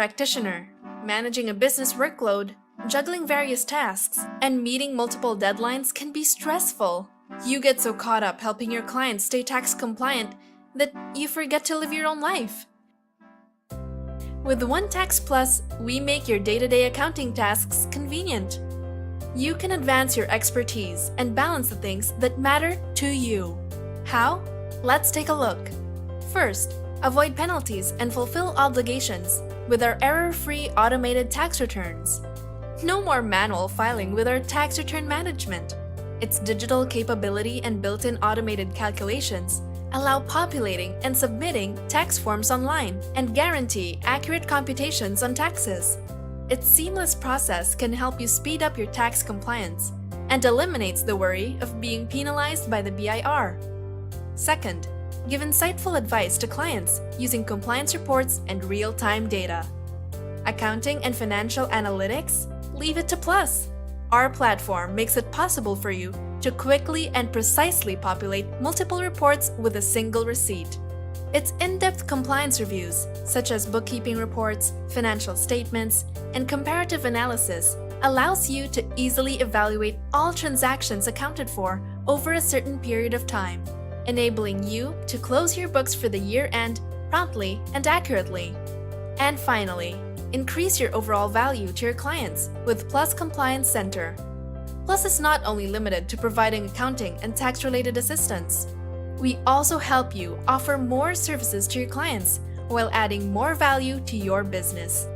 practitioner, managing a business workload, juggling various tasks, and meeting multiple deadlines can be stressful. You get so caught up helping your clients stay tax compliant that you forget to live your own life. With JuanTax Plus, we make your day-to-day accounting tasks convenient. You can advance your expertise and balance the things that matter to you. How? Let's take a look. First, avoid penalties and fulfill obligations with our error-free automated tax returns. No more manual filing with our tax return management. Its digital capability and built-in automated calculations allow populating and submitting tax forms online and guarantee accurate computations on taxes. Its seamless process can help you speed up your tax compliance and eliminates the worry of being penalized by the BIR. Second, give insightful advice to clients using compliance reports and real-time data. Accounting and financial analytics? Leave it to Plus. Our platform makes it possible for you to quickly and precisely populate multiple reports with a single receipt. Its in-depth compliance reviews, such as bookkeeping reports, financial statements, and comparative analysis, allows you to easily evaluate all transactions accounted for over a certain period of time, enabling you to close your books for the year-end promptly and accurately. And finally, increase your overall value to your clients with Plus Compliance Center. Plus is not only limited to providing accounting and tax-related assistance. We also help you offer more services to your clients while adding more value to your business.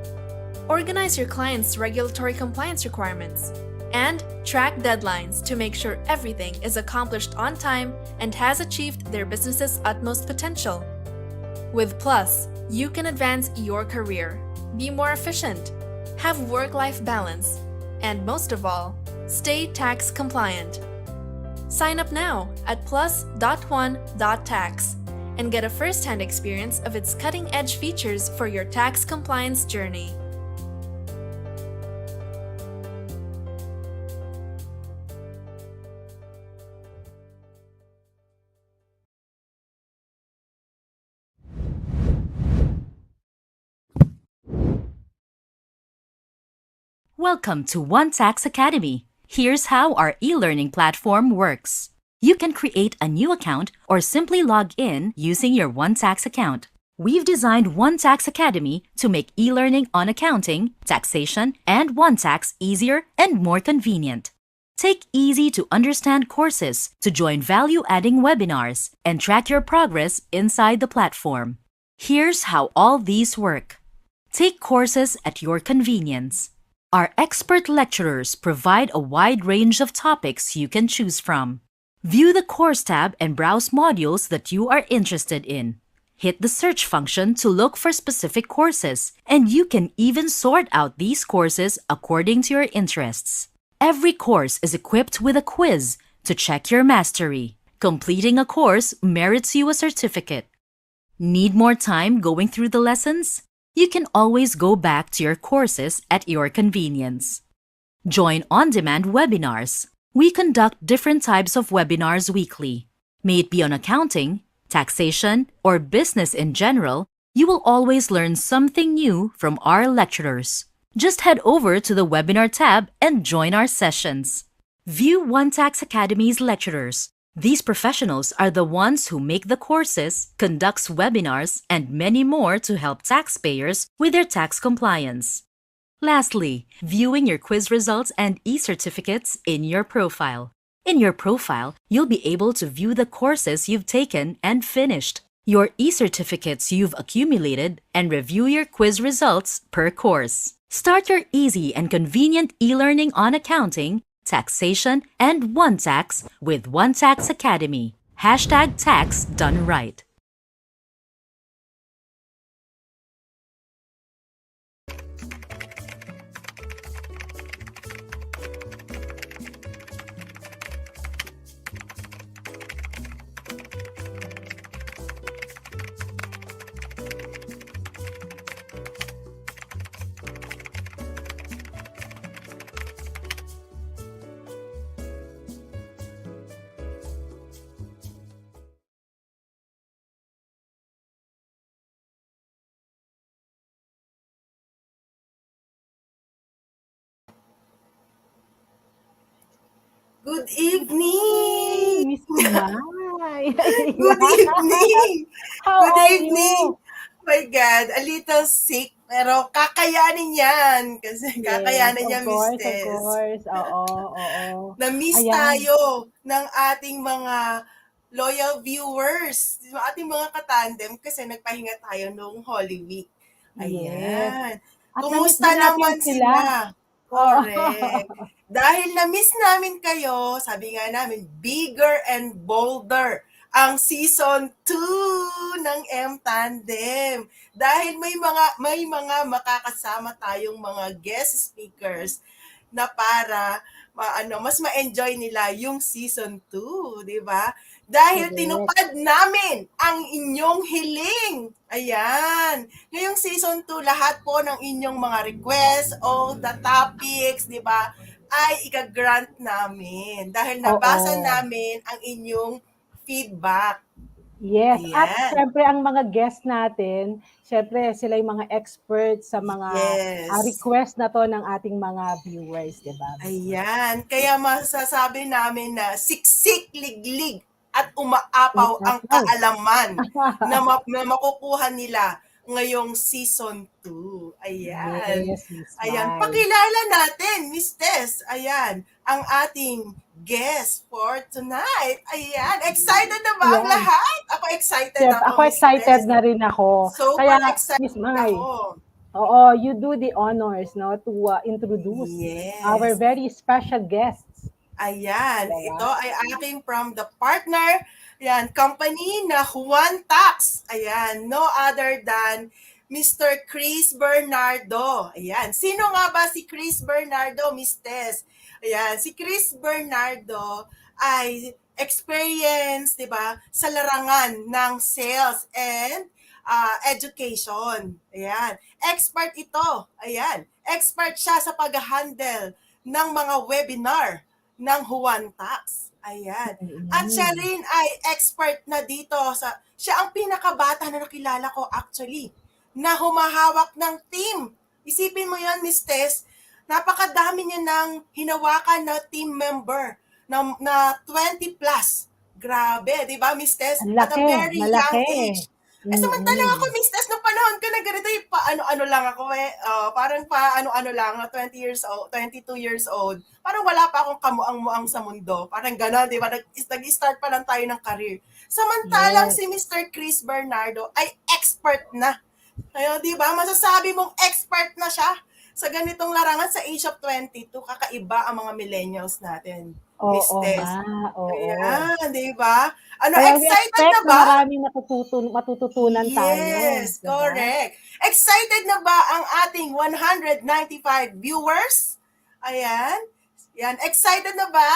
Organize your clients' regulatory compliance requirements and track deadlines to make sure everything is accomplished on time and has achieved their business's utmost potential. With Plus, you can advance your career, be more efficient, have work-life balance, and most of all, stay tax compliant. Sign up now at plus.1.tax and get a first-hand experience of its cutting-edge features for your tax compliance journey. Welcome to JuanTax Academy. Here's how our e-learning platform works. You can create a new account or simply log in using your JuanTax account. We've designed JuanTax Academy to make e-learning on accounting, taxation, and JuanTax easier and more convenient. Take easy-to-understand courses to join value-adding webinars and track your progress inside the platform. Here's how all these work. Take courses at your convenience. Our expert lecturers provide a wide range of topics you can choose from. View the Course tab and browse modules that you are interested in. Hit the search function to look for specific courses, and you can even sort out these courses according to your interests. Every course is equipped with a quiz to check your mastery. Completing a course merits you a certificate. Need more time going through the lessons? You can always go back to your courses at your convenience. Join on-demand webinars. We conduct different types of webinars weekly. May it be on accounting, taxation, or business in general, you will always learn something new from our lecturers. Just head over to the webinar tab and join our sessions. View JuanTax Academy's lecturers. These professionals are the ones who make the courses, conducts webinars, and many more to help taxpayers with their tax compliance. Lastly, viewing your quiz results and e-certificates in your profile. In your profile, you'll be able to view the courses you've taken and finished, your e-certificates you've accumulated, and review your quiz results per course. Start your easy and convenient e-learning on accounting, taxation, and JuanTax with JuanTax Academy. #tax done right. Good evening! Miss Mai. Good evening! How Good are evening! you? My God, a little sick, pero kakayanin yan. Kasi Yes, kakayanin of niya, Miss course, of Tess. course. Oo, oo. Na-miss Ayan, tayo ng ating mga loyal viewers, yung ating mga katandem kasi nagpahinga tayo noong Holy Week. yes. Ayan. At na-miss Kumusta din natin naman sila. sila? Oo. Correct. Dahil na-miss namin kayo, sabi nga namin, bigger and bolder ang season 2 ng M-Tandem. Dahil may mga makakasama tayong mga guest speakers na para mas ma-enjoy nila yung season 2, di ba? Dahil Correct. tinupad namin ang inyong hiling. Ayan. Ngayong season 2, lahat po ng inyong mga requests o the topics, di ba, ay ika-grant namin. Dahil nabasa Oo. namin ang inyong feedback. Yes. At Ayan. syempre, ang mga guest natin, syempre, sila yung mga experts sa mga Yes. request na to ng ating mga viewers, di ba? Ayan. Kaya masasabi namin na siksik, liglig, at umaapaw ang kaalaman na makukuha nila ngayong season 2. Ayan. Yes, Miss Ayan. Mai. Pakilala natin, Miss Tess. Ayan. Ang ating guest for tonight. Ayan. Excited na ba ang Yan. lahat? Ako excited Syempre, ako, ako Miss excited Tess. na rin ako. Super Kaya, excited Miss Mai, ako. oo, you do the honors, no, to introduce our Yes. very special guests. Ayan, Diba? ito ay aking from the partner, ayan, company na JuanTax. Ayan, no other than Mr. Chris Bernardo. Ayan, sino nga ba si Chris Bernardo, Miss Tess? Ayan, si Chris Bernardo ay experience, di ba, sa larangan ng sales and education. Ayan, expert ito. Ayan, expert siya sa pag-handle ng mga webinar ng JuanTax. Ayan. At siya rin ay expert na dito. Siya ang pinakabata na nakilala ko actually na humahawak ng team. Isipin mo yan, Miss Tess, napakadami niya ng hinawakan na team member na 20 plus. Grabe, di ba, Miss Tess? Ang At a laki, very young malaki. age. Samantalang ako, Miss Tess, nung panahon ko na ganito, paano-ano lang ako parang paano-ano lang, 20 years old, 22 years old. Parang wala pa akong kamuang-muang sa mundo. Parang gano'n, di ba? Nag-start pa lang tayo ng career. Samantalang Yes. si Mr. Chris Bernardo ay expert na. Ayun, di ba? Masasabi mong expert na siya sa ganitong larangan sa age of 22. Kakaiba ang mga millennials natin. Miss Oo Tess. nga, oo. Ayan, di ba? Ano, Kaya we excited expect na na ba? maraming matututunan tayo. Yes, Diba? correct. Excited na ba ang ating 195 viewers? Ayan. Yan, excited na ba?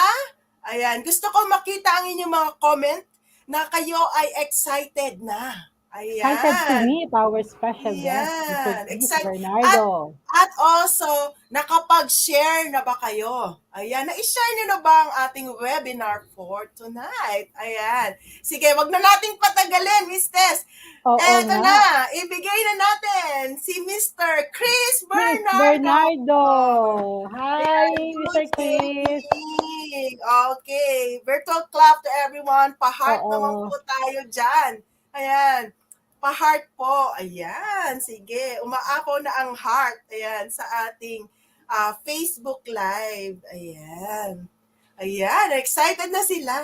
Ayan, gusto ko makita ang inyong mga comment na kayo ay excited na. Ayan. Excited to meet our special guest, Mr. Yan. Chris Excited. Bernardo. At also, nakapag-share na ba kayo? Ayan, na-share nyo na ba ang ating webinar for tonight? Ayan. Sige, wag na nating patagalin, Miss Tess. Oo Eto nga. na, ibigay na natin si Mr. Chris Chris Bernardo. Bernardo. Hi, Ayan, Mr. good Chris. evening. Okay, virtual clap to everyone. Pa-heart Oo. naman po tayo dyan. Ayan. Pa-heart po. Ayan. Sige. Umaapaw na ang heart. Ayan. Sa ating Facebook Live. Ayan. Ayan. Excited na sila.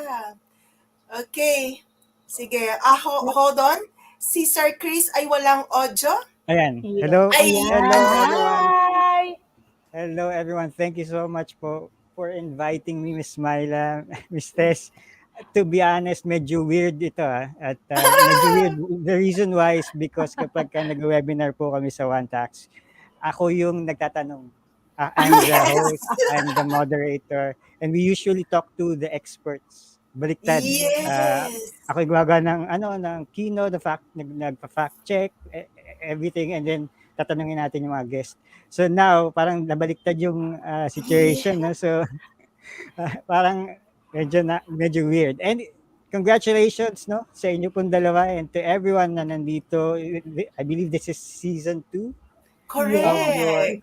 Okay. Sige. Hold on. Si Sir Chris ay walang audio. Ayan. Hello. Ayan. Hello, everyone. Hi. Hello, everyone. Thank you so much for inviting me, Miss Myla, Miss Tess. To be honest, medyo weird ito. At medyo weird. The reason why is because kapag nag-webinar po kami sa JuanTax, ako yung nagtatanong. I'm the host, I'm the moderator, and we usually talk to the experts. Baliktad. Yes. Ako yung gumagawa ng keynote, nagpa-fact check, everything, and then tatanungin natin yung mga guests. So now, parang nabaliktad yung situation. No? So, parang medyo weird. And congratulations sa inyo pong dalawa and to everyone na nandito. I believe this is season 2 Correct.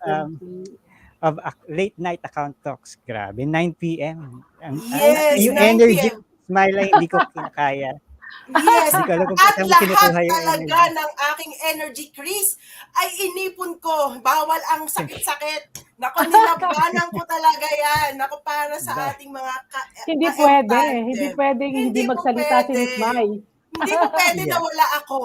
of Late Night Account Talks. Grabe, 9 p.m. Yes, Yung 9 energy, p.m. smile ay hindi ko kinakaya. Yes, Hindi ko alam kung at saan mo lahat kinukuha yung talaga energy. ng aking energy, Chris, ay inipon ko. Bawal ang sakit-sakit. Nako, nilabanan ko talaga yan. Nako, para sa Ba- ating mga Hindi pwede. Hindi ka-employed. pwedeng hindi Hindi po magsalita si pwede. Miss Mai. Hindi po pwede na yeah. wala ako.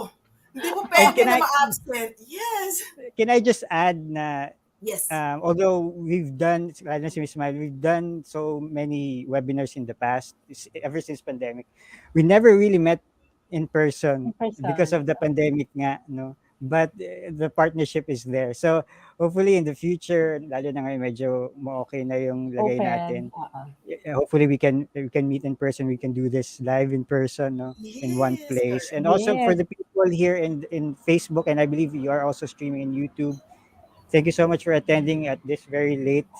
Hindi po And pwede na ma-absent. Yes. can I just add na Yes. although we've done, lalo na si Miss Smile, we've done so many webinars in the past, ever since pandemic, we never really met in person In person. because of the pandemic nga, no? But the partnership is there. So hopefully in the future, lalo na ngayon medyo okay na yung lagay natin. Hopefully we can meet in person. We can do this live in person, no? In one Yes, place. correct. And also for Yes. the people here in Facebook, and I believe you are also streaming in YouTube. Thank you so much for attending at this very late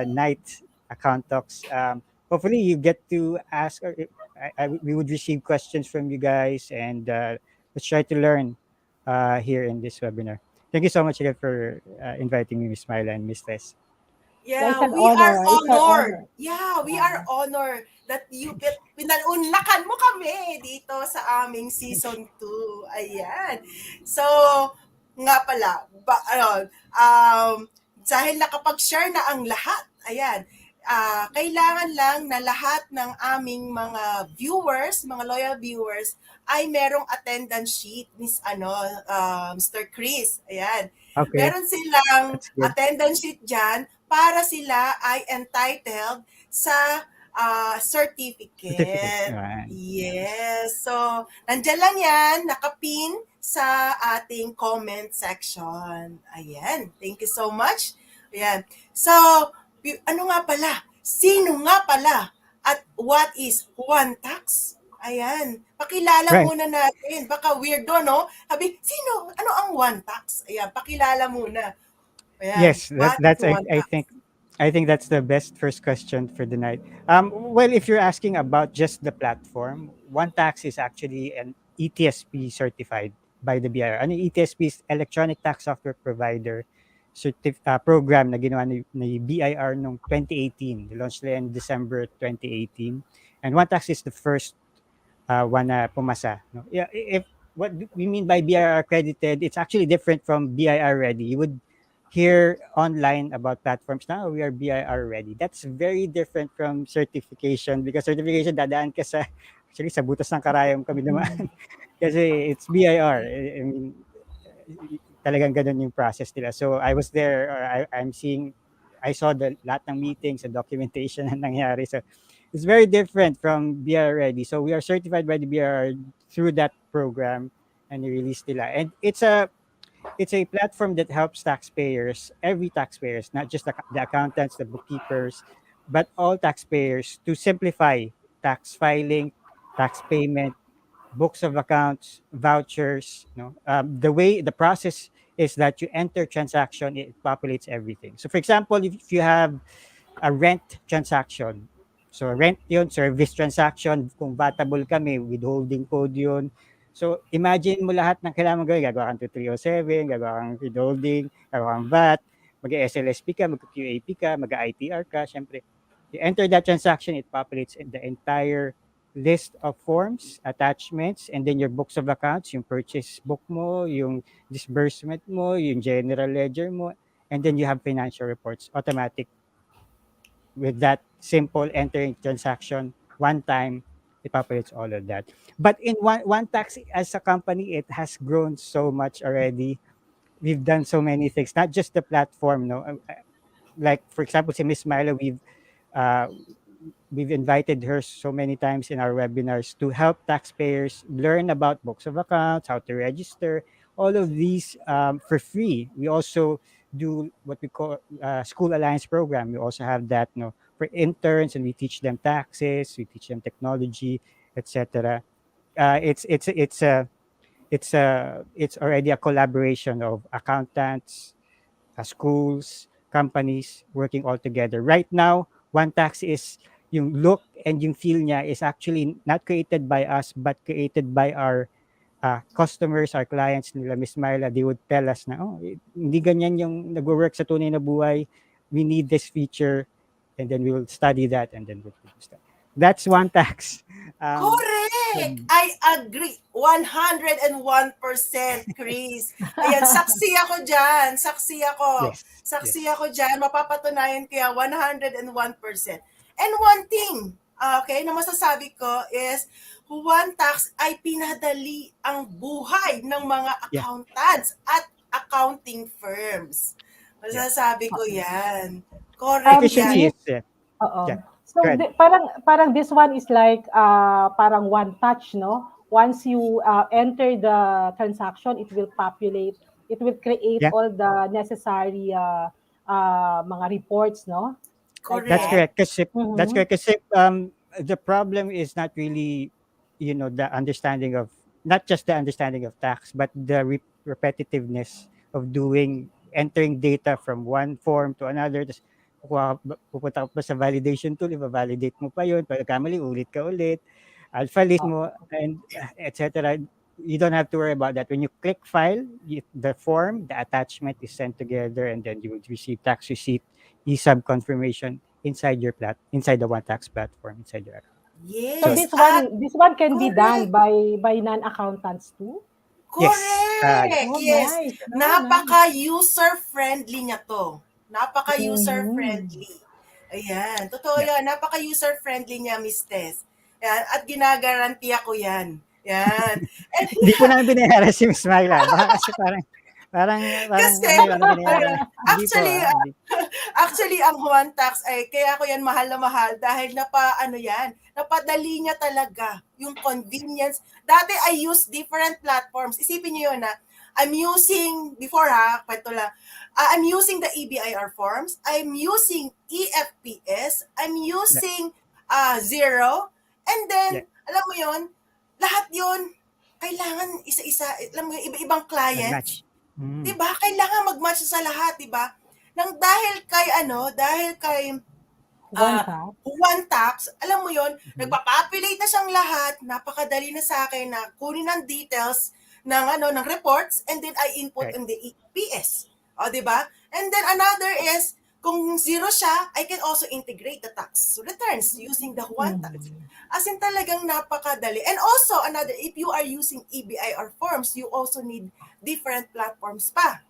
night account talks. Hopefully, you get to ask, or we would receive questions from you guys, and let's try to learn here in this webinar. Thank you so much again for inviting me, Miss Myla and Miss Tess. Yeah, it's Yeah, an we are honor. It's an honored. honor. Yeah, we are honored that pinanunlakan mo kami dito sa aming season 2. Ayan. So, nga pala, dahil nakapag-share na ang lahat, ayan, kailangan lang na lahat ng aming mga viewers, mga loyal viewers, ay merong attendance sheet, Mr. Chris. Ayan. Okay, Meron silang that's good. attendance sheet dyan para sila ay entitled sa certificate. Right. Yes. So, nandyan lang yan, nakapin sa ating comment section. Ayan. Thank you so much. Ayan. So, ano nga pala? Sino nga pala? At what is JuanTax? Ayan. Pakilala Right. muna natin. Baka weirdo, no? Sabi, sino? Ano ang JuanTax? Ayan, pakilala muna. Ayan. Yes, What that's is JuanTax? I think that's the best first question for the night. Well, if you're asking about just the platform, OneTax is actually an eTSP certified by the BIR. Ano yung eTSP is Electronic Tax Software Provider program na ginawa ni BIR noong 2018. Launched in December 2018. And OneTax is the first one na pumasa. No? Yeah, if what we mean by BIR accredited, it's actually different from BIR ready. You would hear online about platforms na we are BIR ready. That's very different from certification because certification dadaan ka sa actually sa butas ng karayom kami naman kasi it's BIR. I mean, talagang ganun yung process nila. So I was there, or I saw the lahat ng meetings and documentation na nangyari. So it's very different from BIR ready. So we are certified by the BIR through that program and released nila. And it's a platform that helps taxpayers, every taxpayers, not just the accountants, the bookkeepers, but all taxpayers to simplify tax filing, tax payment, books of accounts, vouchers. The process is that you enter transaction, it populates everything. So for example, if you have a rent transaction, so rent yun, service transaction, kung vatable kami, withholding code yun. So, imagine mo lahat ng kailangan mo gawin. Gagawa kang 2307, gagawa kang withholding, gagawa kang VAT, mag-SLSP ka, mag-QAP ka, mag-ITR ka, syempre. You enter that transaction, it populates the entire list of forms, attachments, and then your books of accounts, yung purchase book mo, yung disbursement mo, yung general ledger mo, and then you have financial reports, automatic. With that simple entering transaction, one time, it populates all of that. But in OneTax as a company, it has grown so much already. We've done so many things, not just the platform. No, like for example, si Miss Milo, we've invited her so many times in our webinars to help taxpayers learn about books of accounts, how to register, all of these for free. We also do what we call School Alliance program. We also have that, for interns, and we teach them taxes, we teach them technology, etc. It's already a collaboration of accountants, schools, companies working all together. Right now, OneTax is yung look and yung feel niya is actually not created by us but created by our customers, our clients nila, Miss Myla. They would tell us na, hindi ganyan yung nag-work sa tunay na buhay. we need this feature, and then we will study that, and then we'll use that. That's 𝐿Tax. Correct! I agree. 101%, Chris. Ayan, saksi ako dyan. Saksi ako. Yes. Saksi Yes. ako dyan. Mapapatunayan kaya 101%. And one thing, okay, na masasabi ko is, 𝐿Tax ay pinadali ang buhay ng mga Yeah. accountants at accounting firms. Yeah. Masasabi ko yan. Correct Efficiency yan. is Oo. yeah. So Go ahead. parang this one is like parang one touch, no? Once you enter the transaction, it will populate, it will create Yeah. all the necessary mga reports, no? Like That's Correct. correct. Kasi that's Mhm. correct. Kasi the problem is not really, the understanding of, not just the understanding of tax, but the repetitiveness of entering data from one form to another. Tas pupunta ka pa sa validation tool, i-validate mo pa yun. Pagkamali, ulit ka ulit. Alpha list mo, and etc. You don't have to worry about that. When you click file, the form, the attachment is sent together, and then you will receive tax receipt, eSub confirmation inside the 𝐿Tax platform, inside your account. So Yes. this one can be done Correct. by non-accountants too? Yes. Correct. Oh, Yes. nice. Oh, nice. Napaka-user-friendly niya to. Mhm. Napaka-user-friendly. Ayan. Totoo Yeah. yan. Napaka-user-friendly niya, Miss Tess. Ayan. At ginagarantiya ko yan. Yan. And Hindi po namin binayaran si Miss Myla. Baka kasi parang kasi, binayaran. Hindi po, actually, hindi. actually, ang 𝐿Tax ay, kaya ko yan mahal na mahal dahil napadali niya talaga yung convenience. Dati I use different platforms. Isipin niyo yun I'm using, kwento lang, I'm using the EBIR forms, I'm using EFPS, I'm using Zero, and then, Yeah. alam mo yun, lahat yun, kailangan isa-isa, alam mo yun, iba-ibang clients. Nag-match. Diba? Kailangan mag-match sa lahat, diba? Dahil kay 𝐿Tax, alam mo yon, nagpa-populate na siyang lahat, napakadali na sa akin na kunin ang details ng reports, and then I input Right. in the EPS. O, diba? And then another is, kung zero siya, I can also integrate the tax returns using the 𝐿Tax. As in talagang napakadali. And also, if you are using EBIR forms, you also need different platforms pa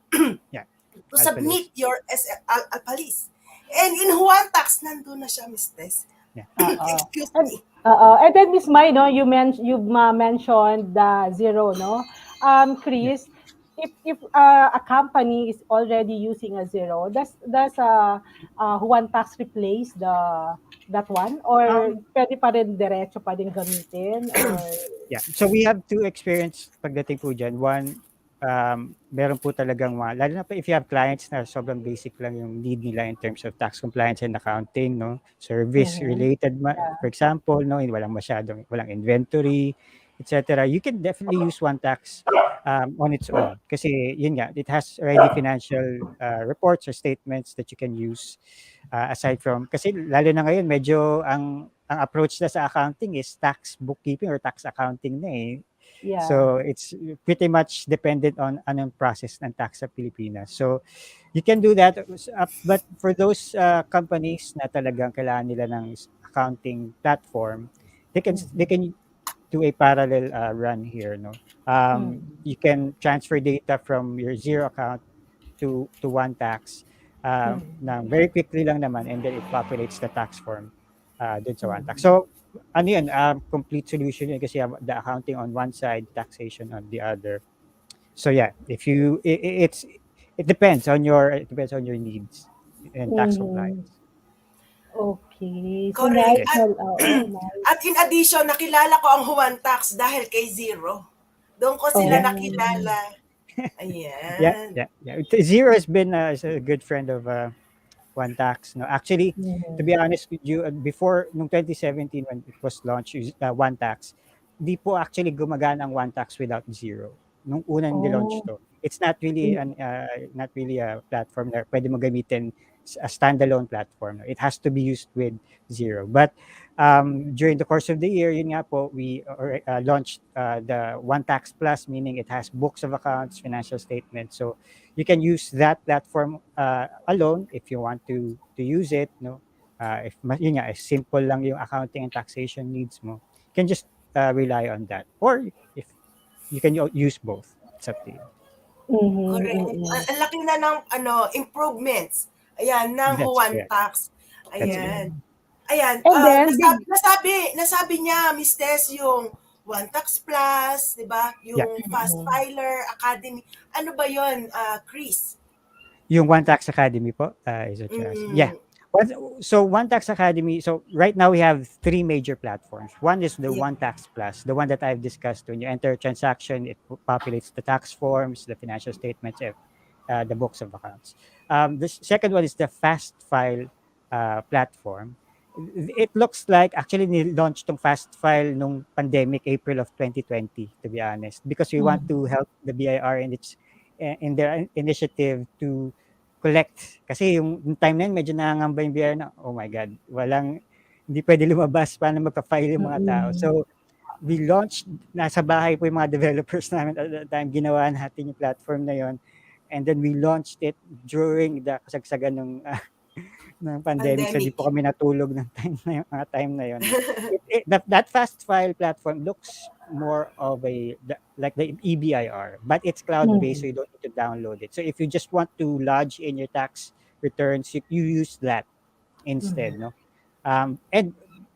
Yeah. to submit your Alpha list. And in 𝐿Tax, nandun na siya, Miss Tess. Yeah. Excuse me. And then Miss Mai, no, you've mentioned the Zero, no? Chris, if a company is already using a Zero, does 𝐿Tax replace that one, or pwede pa rin diretso pa din gamitin, or Yeah. So we have two experience pagdating po dyan. One, meron po talagang lalo na pa if you have clients na sobrang basic lang yung need nila in terms of tax compliance and accounting, no? Service related, for example, no, walang inventory, etc. You can definitely use 𝐿Tax on its own kasi yun nga, it has already financial reports or statements that you can use aside from, kasi lalo na ngayon medyo ang approach na sa accounting is tax bookkeeping or tax accounting na eh. yeah. So it's pretty much dependent on anong process ng tax sa Pilipinas. So you can do that, but for those companies na talagang kailangan nila ng accounting platform, they can do a parallel run here, no? You can transfer data from your Zero account to 𝐿Tax na very quickly lang naman, and then it populates the tax form dun sa 𝐿Tax. So ano yun, complete solution yun kasi you have the accounting on one side, taxation on the other. So yeah, if you it depends on your needs and tax compliance. Okay. So Correct. nice. At in addition, nakilala ko ang 𝐿Tax dahil kay Zero. Doon ko sila nakilala. Ayan. Yeah. Zero has been is a good friend of 𝐿Tax. No, actually, to be honest with you, before nung 2017 when it was launched, 𝐿Tax, di po actually gumagana ang 𝐿Tax without Zero. Nung unang nilaunch to, it's not really a platform na pwede mo gamitin, a standalone platform. It has to be used with Zero. But during the course of the year, yun nga po, we launched the 𝐿Tax Plus, meaning it has books of accounts, financial statements. So you can use that platform alone if you want to use it, no? If yun nga, if simple lang yung accounting and taxation needs mo, you can just rely on that. Or if you can use both, it's up to you. Mhm, Correct. mm. Ang laki na ng improvements. Ayan, ng That's correct. JuanTax. That's correct. Ayan. Ayan, And then did nasabi niya, Miss Tess, yung JuanTax Plus, di ba? Yeah. Yung Fast Filer Academy. Ano ba yon, Chris? Yung One Tax Academy po, is what you're asking. Yeah. Mm, So One Tax Academy, so right now we have three major platforms. One is the yeah. One Tax Plus, the one that I've discussed. When you enter a transaction, it populates the tax forms, the financial statements, the books of accounts. The second one is the Fast File platform. It looks like actually launched tong Fast File nung pandemic, April of 2020, to be honest, because we want to help the BIR in their initiative to collect. Kasi yung time na yun, medyo nangangamba yung BIR na, oh my God, hindi pwede lumabas, paano magpa-file yung mga tao. So, we launched, nasa bahay po yung mga developers namin at that time, ginawa natin yung platform na yon. And then we launched it during the kasagsagan ng pandemic. So, di po kami natulog ng time na yun. That Fast File platform looks more of like the EBIR, but it's cloud-based, so you don't need to download it. So if you just want to lodge in your tax returns, you use that instead, no?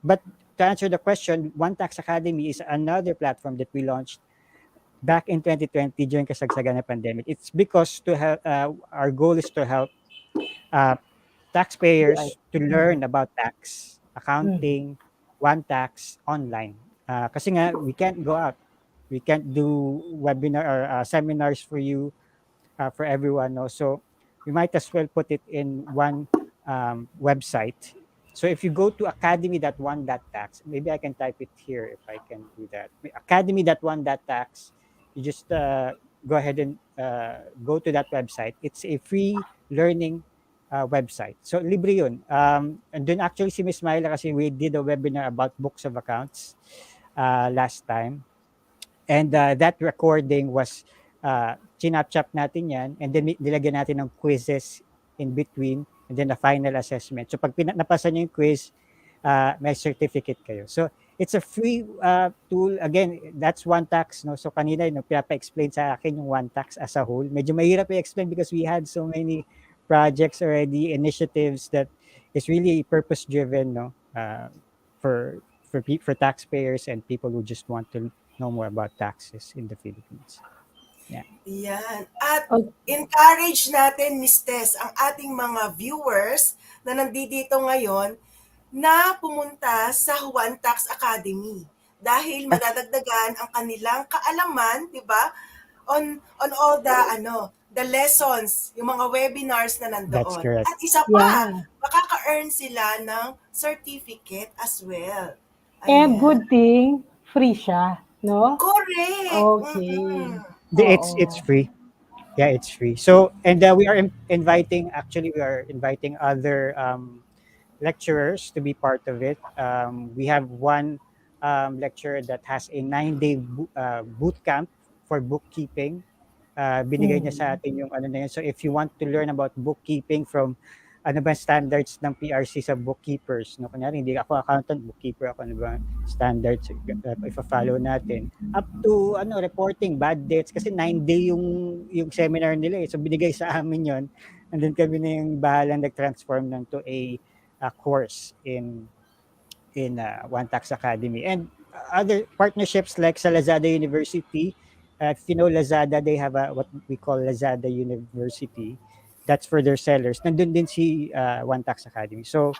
But to answer the question, One Tax Academy is another platform that we launched back in 2020 during kasagsagan ng pandemic. It's because our goal is to help taxpayers to learn about tax, accounting, One Tax online. Kasi nga, we can't go out. We can't do webinar or seminars for you, for everyone. No? So we might as well put it in one website. So if you go to academy.one.tax, maybe I can type it here if I can do that. Academy.one.tax, you just go ahead and go to that website. It's a free learning website. So libre yun. And then actually si Miss Myla kasi we did a webinar about books of accounts last time. And that recording was chinap-chap natin yan and then nilagyan natin ng quizzes in between and then the final assessment. So pag napasa niyo yung quiz, may certificate kayo. So it's a free tool. Again, that's One Tax. No? So kanina, pinapa-explain sa akin yung One Tax as a whole. Medyo mahirap i-explain because we had so many projects already, initiatives that is really purpose-driven, no, for taxpayers and people who just want to know more about taxes in the Philippines. Yeah. Yan. At encourage natin, Miss Tess, ang ating mga viewers na nandito ngayon na pumunta sa JuanTax Academy dahil madadagdagan ang kanilang kaalaman, 'di ba? On all the lessons, yung mga webinars na nandoon. That's correct. At isa pa, makaka-earn sila ng certificate as well. And good thing, free siya, no? Correct. Okay. It's free. Yeah, it's free. So, and we are inviting other lecturers to be part of it. We have one lecturer that has a 9-day boot camp for bookkeeping. Binigay niya sa atin yung ano na yun. So if you want to learn about bookkeeping from ano ba standards ng PRC sa bookkeepers, no? Kunyari, hindi ako accountant, bookkeeper ako, ano ba standards, ifa-follow natin. Up to reporting, bad debts, kasi 9-day yung seminar nila eh. So binigay sa amin yon. And then kami na yung bahalang nag-transform lang to a course in One Tax Academy. And other partnerships like sa Lazada University, if you know Lazada, they have what we call Lazada University. That's for their sellers. Nandun din si One Tax Academy. So,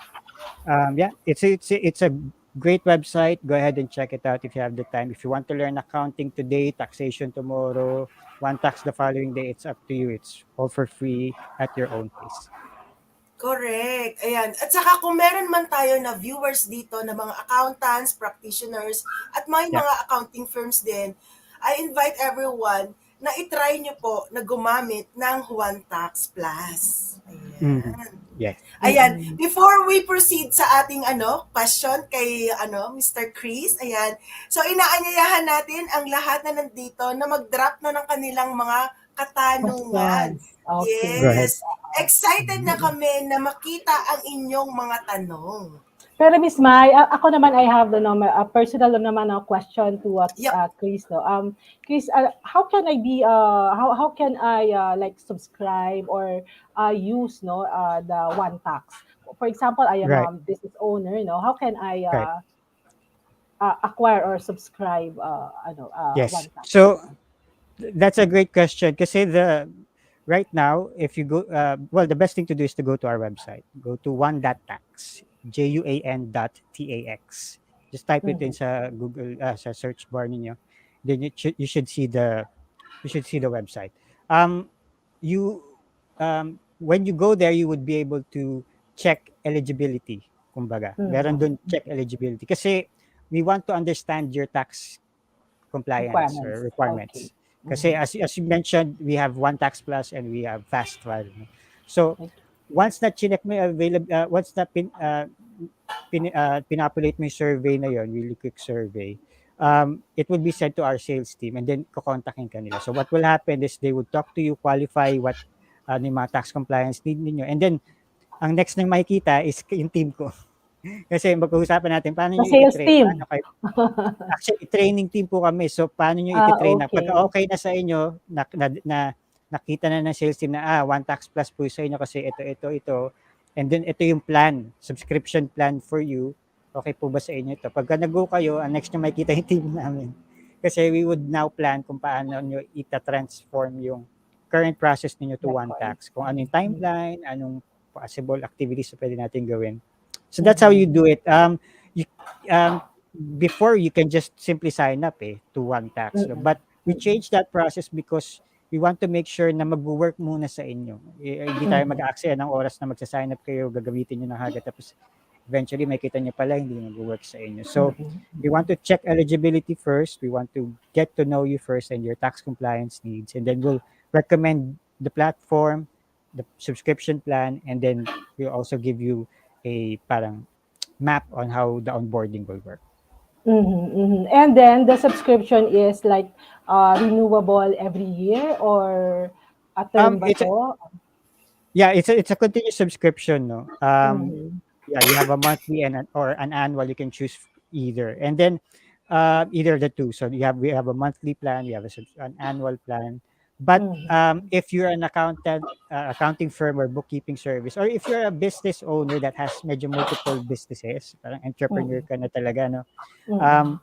yeah, it's a great website. Go ahead and check it out if you have the time. If you want to learn accounting today, taxation tomorrow, One Tax the following day, it's up to you. It's all for free at your own pace. Correct. Ayan. At saka kung meron man tayo na viewers dito na mga accountants, practitioners, at may mga accounting firms din, I invite everyone na itry nyo po na gumamit ng JuanTax Plus. Ayan. Yes. Ayan. Before we proceed sa ating question kay Mr. Chris, ayan. So inaanyayahan natin ang lahat na nandito na mag-drop na ng kanilang mga katanungan. Okay. Go ahead. Yes. Excited na kami na makita ang inyong mga tanong. Pero Miss Mai, ako naman I have a personal naman na question to Yep. Chris, no. Chris, how can I be how can I like subscribe or use the one tax? For example, I am Right. a business owner, how can I Right. acquire or subscribe Yes. one tax? So that's a great question kasi right now, if you go, well, the best thing to do is to go to our website. Go to one.tax, JUAN.TAX. Just type it in Mhm. sa Google, sa search bar ninyo. Then you should see the website. Um, you when you go there, you would be able to check eligibility. Kumbaga, meron Mhm. dun check eligibility kasi we want to understand your tax compliance or Requirements. Okay. requirements. Kasi Mhm. as you mentioned, we have One Tax Plus and we have Fast File. No? So Okay. once na chinek mo yung once na pinapulate mo yung survey na yon, really quick survey, it would be sent to our sales team and then kukontakin ka nila. So what will happen is they would talk to you, qualify what yung mga tax compliance need ninyo. And then ang next na makikita is yung team ko. Kasi mag-uusapan natin paano The nyo sales iti-train, paano team. kayo. Actually, training team po kami. So, paano nyo iti-train na? Pag Okay. okay na sa inyo, nakita na ng sales team na, One Tax Plus po sa inyo kasi ito. And then, ito yung plan, subscription plan for you. Okay po ba sa inyo ito? Pagka nag-go kayo, ang next nyo makikita yung team namin. Kasi we would now plan kung paano nyo ita-transform yung current process ninyo to One Record. Tax. Kung ano yung timeline, anong possible activities na pwede natin gawin. So, that's how you do it. You, um, before you can just simply sign up to One Tax. No? Mm-mm. But we changed that process because we want to make sure na mag-work muna sa inyo. Hindi tayo Mhm. mag-aaksaya ng oras na magsa-sign up kayo, gagamitin nyo ng agad. Tapos eventually may kita nyo pala hindi mag-work sa inyo. So we want to check eligibility first. We want to get to know you first and your tax compliance needs. And then we'll recommend the platform, the subscription plan, and then we'll also give you a parang map on how the onboarding will work. Mhm, mhm. And then the subscription is like renewable every year or a term ba It's to? Yeah, it's a continuous subscription, no. Mhm. Yeah, you have a monthly or an annual. You can choose either, and then either of the two. So we have a monthly plan, we have an annual plan. But Mhm. if you're an accounting firm or bookkeeping service, or if you're a business owner that has medyo multiple businesses, parang entrepreneur Mhm. ka na talaga, no. Um, Mhm.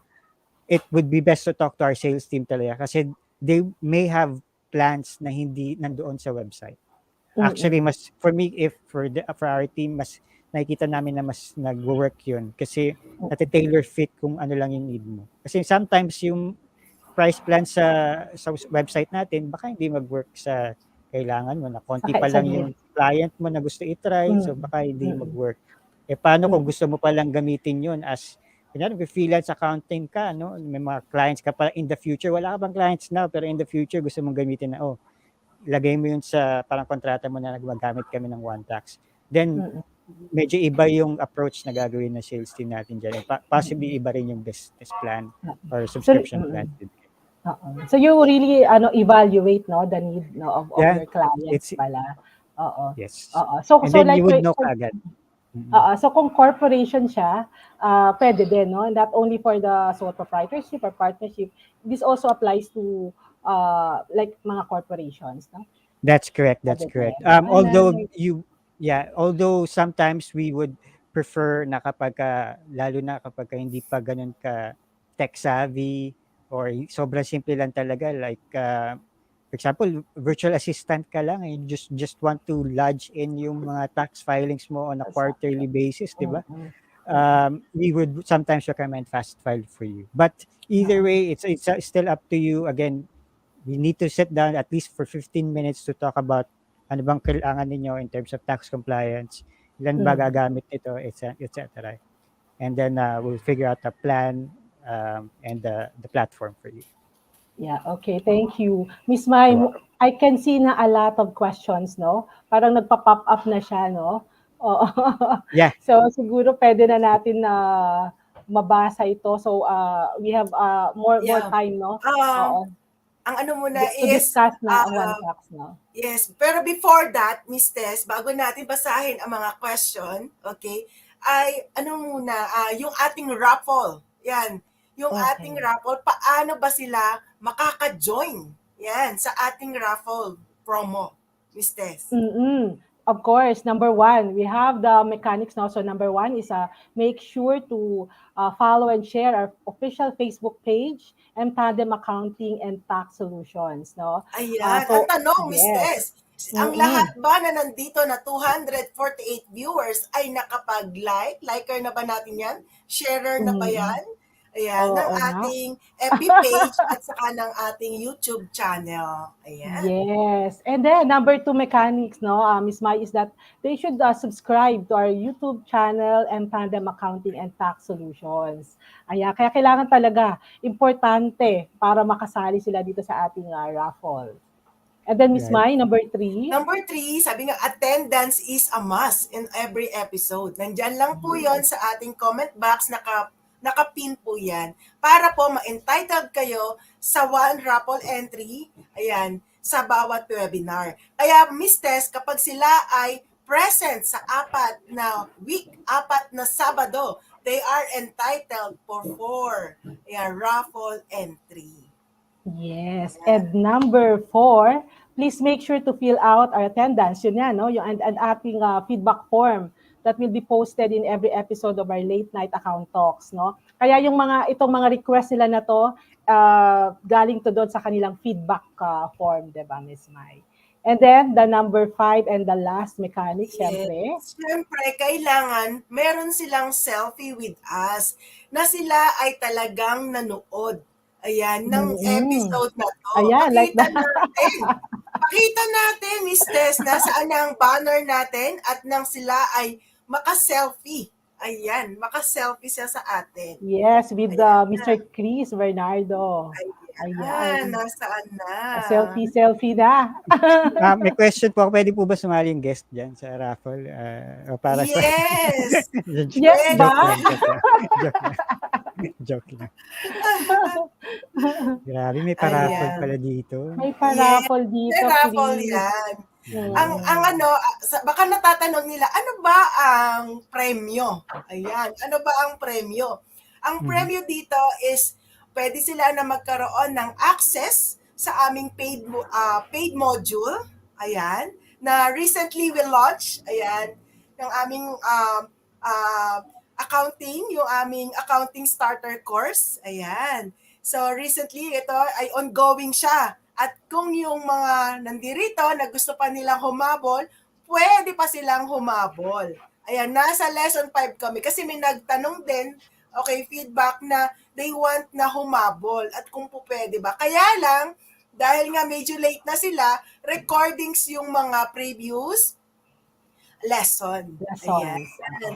it would be best to talk to our sales team talaga kasi they may have plans na hindi nandoon sa website. Actually, Mhm. mas for me, if for our team, mas nakikita namin na mas nagwo-work 'yun kasi nati-tailor fit kung ano lang yung need mo. Kasi sometimes yung price plan sa website natin baka hindi mag-work sa kailangan mo na konti pa Sa lang yung needs. client mo na gusto i-try, so Mhm. baka hindi Mhm. mag-work. Eh, paano kung Mhm. gusto mo palang gamitin 'yun as kunyari freelance accounting ka 'no, may mga clients ka pa in the future, wala ka bang clients now pero in the future gusto mong gamitin na, lagay mo yun sa parang kontrata mo na gumagamit kami ng One Tax. Then, Mhm. medyo iba yung approach na gagawin ng sales team natin dyan. Possibly iba rin yung business plan or So, subscription plan. oo. So you really evaluate the need of Yeah, your clients it's, pala. Oo. yes. Oo. So And so then you like would know kaagad. Mm. oo. So kung corporation siya, pwede din, no? Not only for the sole proprietorship or partnership, this also applies to like mga corporations, no? That's correct. That's Pwede correct. din. Ah, nice. Although sometimes we would prefer na lalo na kapag hindi pa ganun ka tech savvy or sobrang simple lang talaga like, for example, virtual assistant ka lang and just want to lodge in yung mga tax filings mo on a quarterly basis, di ba? Mm-mm. Mm-mm. We would sometimes recommend fast file for you. But either Oo. way, it's still up to you. Again, we need to sit down at least for 15 minutes to talk about ano bang kailangan ninyo in terms of tax compliance, ilan ba Mm. gagamit nito, etc. And then we'll figure out a plan and the platform for you. Yeah, okay. Thank you. Miss Mai, You're welcome. I can see na a lot of questions, no? Parang nagpa-pop up na siya, no? Oo. Yeah. So siguro pwede na natin na mabasa ito. So we have more Yeah. time, no? Um, Oo. ang ano muna To is, discuss na uh, one tax, no? yes, pero before that, Miss Tess, bago natin basahin ang mga question, okay, ay ano muna, yung ating raffle. Yan, yung ating Okay. raffle, paano ba sila makaka-join? Yan, sa ating raffle promo, Miss Tess. Mm-mm. Of course, number one, we have the mechanics now. So number one is make sure to follow and share our official Facebook page, Tandem Accounting and Tax Solutions. No? Ayan, ang So tanong, Miss yes. Tess, ang Mm-mm. lahat ba na nandito na 248 viewers ay nakapag-like? Liker na ba natin yan? Sharer na ba Mm-mm. yan? Ayan, ng Oo nga. ating FB page at saka ng ating YouTube channel. Ayan. Yes. And then number two mechanics, no, Miss Mai, is that they should subscribe to our YouTube channel and Tandem Accounting and Tax Solutions. Ayan, kaya kailangan talaga, importante para makasali sila dito sa ating raffle. And then Miss Right. Mai, number three. Number 3, sabi nga, attendance is a must in every episode. Nandyan lang po yon sa ating comment box, nakapin po yan. Para po ma-entitled kayo sa one raffle entry, ayan, sa bawat webinar. Kaya, Miss Tess, kapag sila ay present sa 4 na Sabado, they are entitled for 4 raffle entry. Yes. And number four, please make sure to fill out our attendance. Yun yan, no? Yung, and ating feedback form that will be posted in every episode of our Late Night Account Talks, no? Kaya itong mga request nila na to, galing to doon sa kanilang feedback form, di ba, Ms. Mai? And then, the number 5 and the last mechanic, syempre. Siyempre, kailangan meron silang selfie with us na sila ay talagang nanood. Ayan, ng episode na to. Ayan, like that. Pakita natin, Miss Tess, nasaan ang banner natin at nang sila ay maka-selfie. Ayan, maka-selfie siya sa atin. Yes, with Mr. Chris Bernardo. Ayan. Nasaan na? Selfie na. May question po. Pwede po ba sumali yung guest dyan sa raffle? O para Yes! Yes ba? Joke lang. Grabe, may paraffle pala dito. May paraffle dito. May raffle Chris. yan. Ang baka natatanong nila, ano ba ang premyo? Ayan, ano ba ang premyo? Ang premyo dito is pwede sila na magkaroon ng access sa aming paid module, ayan, na recently we launched, ayan, ng aming yung aming accounting starter course, ayan. So recently ito ay ongoing siya. At kung yung mga nandirito na gusto pa nilang humabol, pwede pa silang humabol. Ayan, nasa lesson 5 kami. Kasi may nagtanong din, okay, feedback na they want na humabol at kung po pwede ba. Kaya lang, dahil nga medyo late na sila, recordings yung mga previous lessons. Ayan.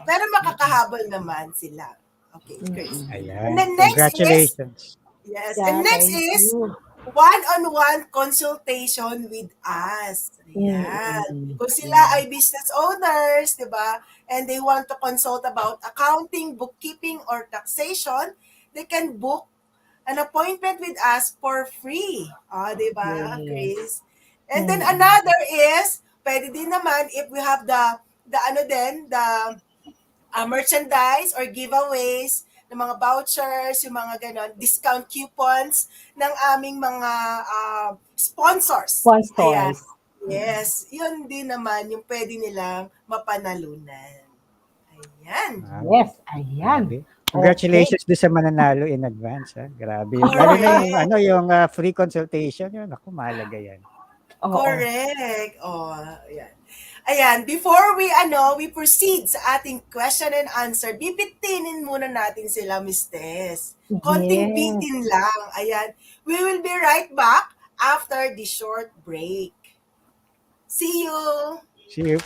Pero makakahabol naman sila. Okay, Chris. Ayan. And then next Congratulations. Yes, Yeah, and next thank is you. one-on-one consultation with us. Ayan. Kung sila ay business owners, di ba, and they want to consult about accounting, bookkeeping, or taxation, they can book an appointment with us for free. Di ba, Chris? And then another is, pwede din naman if we have the merchandise or giveaways, ng mga vouchers, yung mga ganon, discount coupons ng aming mga sponsors. Ayan. Yes, yun din naman yung pwede nilang mapanalunan. Ayan. Yes, ayan. Grabe. Congratulations doon sa mananalo in advance. Ha? Grabe. Lalo na yung free consultation. Yun, ako, mahalaga yan. Correct. Ayan. Ayan, before we proceed sa ating question and answer, bibitinin muna natin sila, Miss Tess. Konting bitin lang. Ayan. We will be right back after the short break. See you! See you.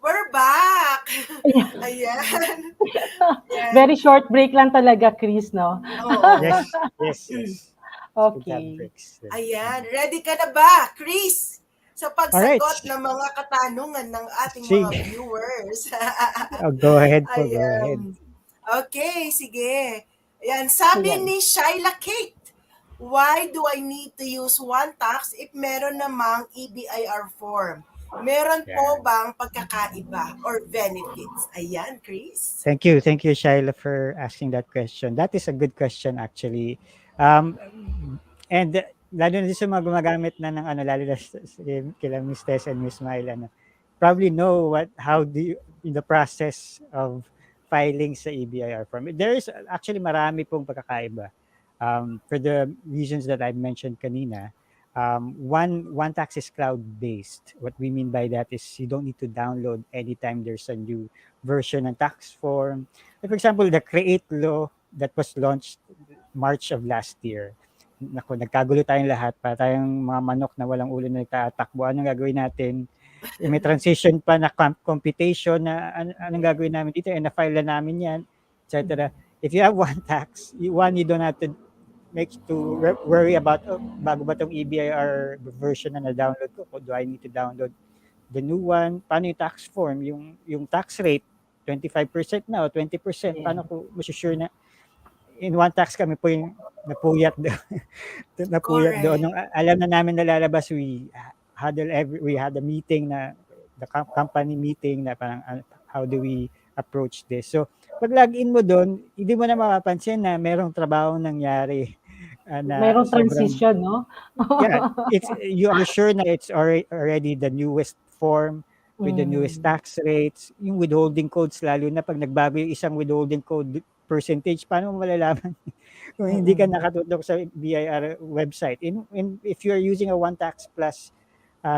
We're back! Yeah. Ayan. Yan. Very short break lang talaga, Chris, no? Oo. Yes. Good to have Okay. breaks. Ayan. Ready ka na ba, Chris? Sa Alright. pagsagot ng mga katanungan ng ating Sige. mga viewers. Go ahead po, go ahead. Ayan. Okay, sige. Ayan, sabi Ayan. ni Shyla Kate, why do I need to use JuanTax if meron namang EBIR form? Meron po bang pagkakaiba or benefits? Ayan, Chris. Thank you, Shaila, for asking that question. That is a good question, actually. And lalo na sa mga gumagamit na ng lalo na kila Miss Tess and Miss Myla, probably know how do you, in the process of filing sa EBIR form. There is actually marami pong pagkakaiba. For the reasons that I mentioned kanina, one tax is cloud-based. What we mean by that is you don't need to download anytime there's a new version ng tax form. Like for example, the Create law that was launched March of last year. Naku, nagkagulo tayong lahat. Para tayong mga manok na walang ulo na nagtatakbo. Anong gagawin natin? May transition pa na computation na anong gagawin namin dito. Na-file na namin yan, etc. If you have one tax, you don't have to worry about bago ba tong EBIR version na na-download ko, do I need to download the new one? Paano yung tax form, yung tax rate 25% na o 20%? Paano ko masure na in one tax kami po yung napuyat doon nung alam na namin nalalabas. We had a meeting na the company meeting na parang how do we approach this. So pag login mo doon, hindi mo na mapapansin na merong trabaho nangyari. Mayroong transition, no? Yeah, you are sure na it's already the newest form with the newest tax rates, yung withholding codes, lalo na pag nagbago yung isang withholding code percentage, paano mo malalaman kung hindi ka nakatutok sa BIR website? If you are using a One Tax Plus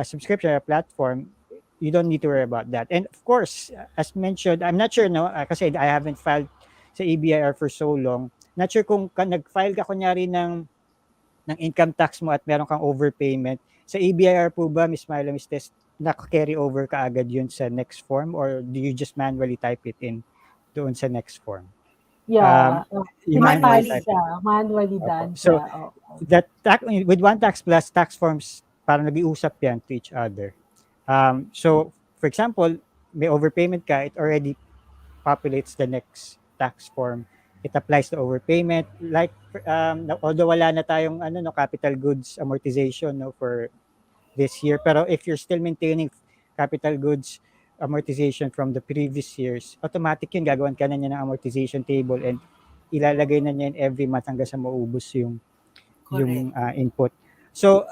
subscription or platform, you don't need to worry about that. And of course, as mentioned, I'm not sure, no, kasi I haven't filed sa EBIR for so long. Not sure kung nag-file ka kunyari ng income tax mo at meron kang overpayment. Sa EBIR po ba, Ms. Myla, Ms. Tess, naka-carry over ka agad yun sa next form or do you just manually type it in doon sa next form? Yeah, manually done. So, with One Tax Plus, tax forms, parang nag-iusap yan to each other. So, for example, may overpayment ka, it already populates the next tax form. It applies to overpayment. Like, although wala na tayong capital goods amortization for this year, pero if you're still maintaining capital goods amortization from the previous years, automatic yun, gagawan ka na niya ng amortization table and ilalagay na niya every month hanggang sa maubos yung input. So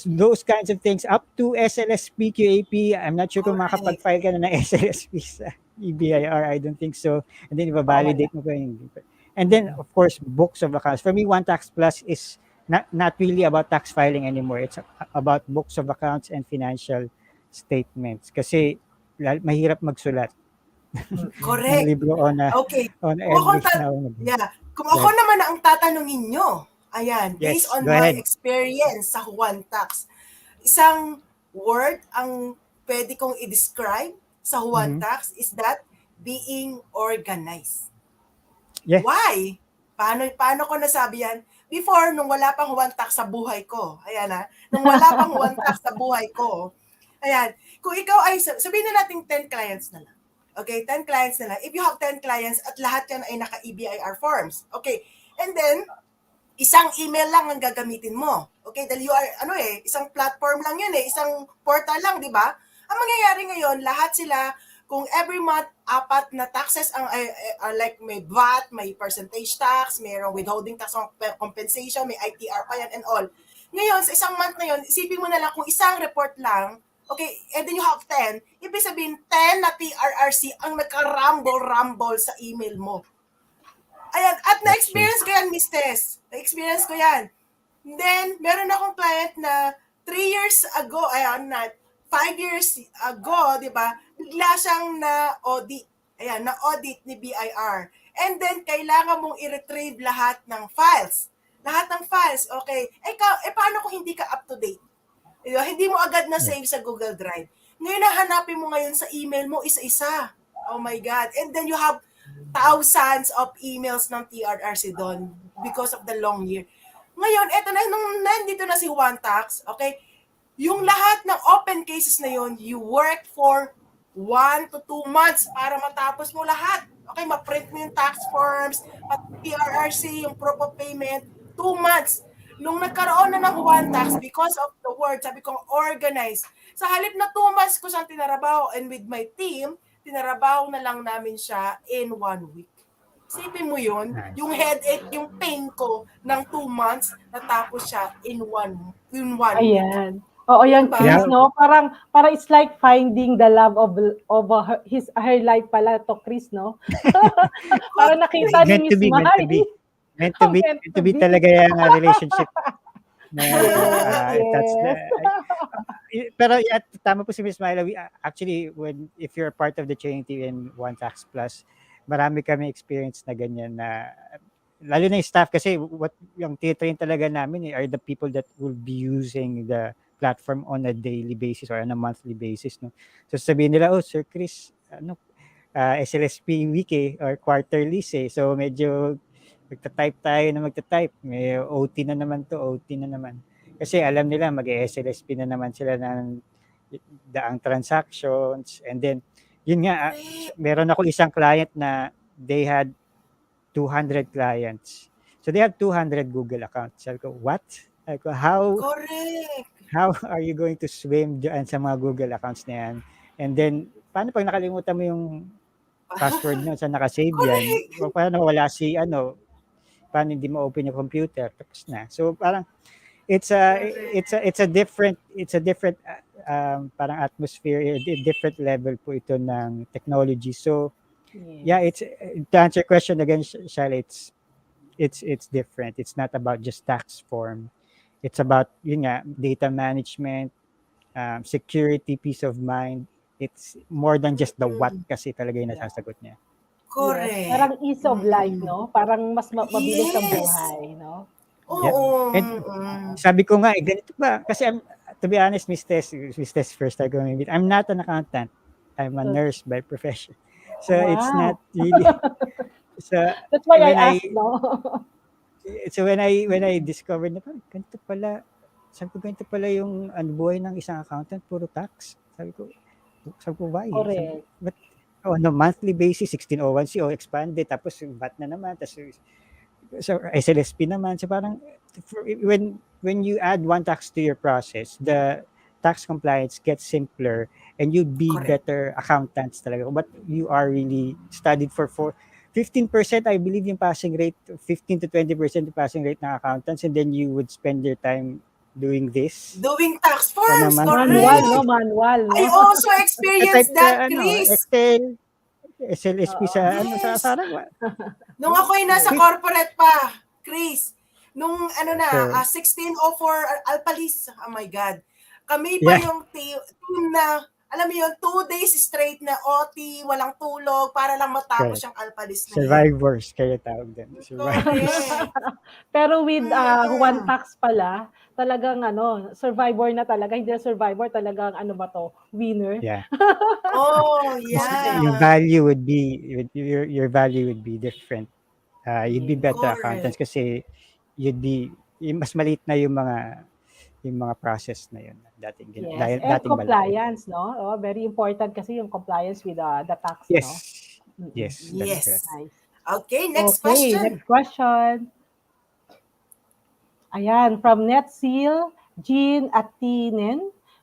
those kinds of things up to SLSP, QAP, I'm not sure kung Correct. makapag-file ka na ng SLSP sa EBIR. I don't think so. And then i-validate mo pa yung... And then, of course, books of accounts. For me, OneTax Plus is not really about tax filing anymore. It's about books of accounts and financial statements. Kasi mahirap magsulat ng Correct. libro on Okay. Kung every ako, now and again. Kung ako naman ang tatanungin nyo, ayan, Yes, based on go my ahead. experience sa OneTax, isang word ang pwede kong i-describe sa OneTax is that being organized. Yes. Why? Paano ko nasabi yan? Before, nung wala pang OneTax sa buhay ko, ayan nung wala pang OneTax sa buhay ko, ayan, kung ikaw ay, sabihin na natin 10 clients na lang. Okay, 10 clients na lang. If you have 10 clients at lahat yan ay naka-EBIR forms. Okay, and then, isang email lang ang gagamitin mo. Okay, dahil you are, isang platform lang yun isang portal lang, di ba? Ang mangyayari ngayon, lahat sila, kung every month, 4 na taxes, like may VAT, may percentage tax, mayroong withholding tax compensation, may ITR pa yan and all. Ngayon, sa isang month na yun, isipin mo na lang kung isang report lang, okay, and then you have 10, ibig sabihin 10 na TRRC ang nagka-rumble sa email mo. Ayan, at na-experience ko yan, Miss Tess. Na-experience ko yan. Then, meron akong client na 3 years ago, 5 years ago, di ba, bigla siyang na-audit. Ayan, na-audit ni BIR. And then, kailangan mong i-retrieve lahat ng files. Lahat ng files, okay. Paano kung hindi ka up-to-date? Hindi mo agad na-save sa Google Drive. Ngayon, nahanapin mo ngayon sa email mo, isa-isa. Oh my God. And then, you have thousands of emails ng TRRC doon because of the long year. Ngayon, eto na, nung nandito na si OneTax, okay, yung lahat ng open cases na yun, you work for 1 to 2 months para matapos mo lahat. Okay, ma-print mo yung tax forms, TRRC, yung proof of payment, 2 months. Nung nagkaroon na ng OneTax, because of the word, sabi ko, organized. Sa halip na 2 months ko siyang tinarabaho and with my team, tinarabaho na lang namin siya in 1 week. Isipin mo yun, yung headache, yung pain ko ng 2 months, natapos siya in 1 week. Ayan. Oo, yan, Diba? Chris, no? Parang it's like finding the love of her life pala to Chris, no? Parang nakita ni Miss Mai. Meant to be talaga yung relationship. Pero tama po si Miss Myla. Actually, if you're part of the training team in OneTax Plus, marami kami experience na ganyan na lalo na yung staff kasi what yung titrain talaga namin are the people that will be using the platform on a daily basis or on a monthly basis, no. So sabihin nila, Sir Chris, SLSP week or quarterly so medyo magta-type. May OT na naman. Kasi alam nila mag-SLSP na naman sila ng daang transactions. And then, yun nga, meron ako isang client na they had 200 clients. So they have 200 Google accounts. Sabi ko, what? Sabi ko, Correct. How are you going to swim dyan sa mga Google accounts na yan? And then, paano pag nakalimutan mo yung password mo sa nakasave yan? O paano wala paano hindi mo open yung computer? Tapos na. So parang it's a different parang atmosphere, different level po ito ng technology. So it's to answer your question again, Shally, it's different. It's not about just tax form. It's about data management, security, peace of mind. It's more than just the what kasi talaga yung nasasagot niya. Correct. Yes. Parang ease of life, no? Parang mas mabilis ang buhay, no? Oo. And sabi ko nga, ganito ba? Kasi to be honest, Miss Tess, first time ko meet. I'm not an accountant. I'm a nurse by profession. So it's not really. So that's why I asked, no? So when I discovered na ganito pala, sabi ko ganito pala yung buhay ng isang accountant, puro tax. Sabi ko why? Correct. But on a monthly basis, 1601C, expanded, tapos VAT na naman, tapos so SLSP naman. So parang when you add OneTax to your process, the tax compliance gets simpler and you'd be better accountants talaga. But you are really studied for 15%, I believe yung passing rate, 15 to 20% yung passing rate ng accountants, and then you would spend your time doing this Doing tax on a forms, monthly Manual, correct. no? basis. Manual, no? I also Type experienced ka, that, Chris. Excel, SLSP Oo. sa, sa Yes. sarang. Nung ako'y nasa Quick. corporate pa, Chris, nung 1604 Alpalis, oh my God. Kami pa Yeah. yung team na, alam mo yun, 2 days straight na OT, walang tulog, para lang matapos Correct. yung Alpalis na yun. Survivors, kaya tawag din. Survivors. Correct. Pero with Mm. tax pala, talagang survivor na talaga. Hindi na survivor, talagang winner. Yeah. Oh, Yung yeah. value would be, your value would be different. You'd be better Correct. accountants kasi mas maliit na yung mga process na yun. Yes, and dating compliance, no? Oh, very important kasi yung compliance with the tax, Yes. no? Yes, that's Yes. correct. Nice. Okay, next Okay, question. next question. Ayan, from 𝐉𝐮𝐚𝐧𝐓𝐚𝐱.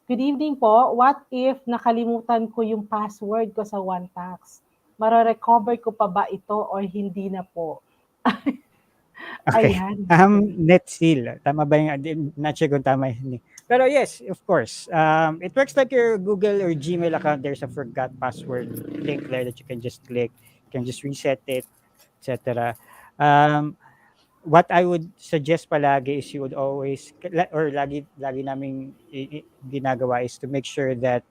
Good evening po. What if nakalimutan ko yung password ko sa OneTax? Mara-recover ko pa ba ito or hindi na po? Okay. Ayan. Net seal. Tama ba yung, not sure kung tama yun. Pero yes, of course. It works like your Google or Gmail account. There's a forgot password link there that you can just click. You can just reset it, etc. What I would suggest palagi is you would always, or lagi naming ginagawa is to make sure that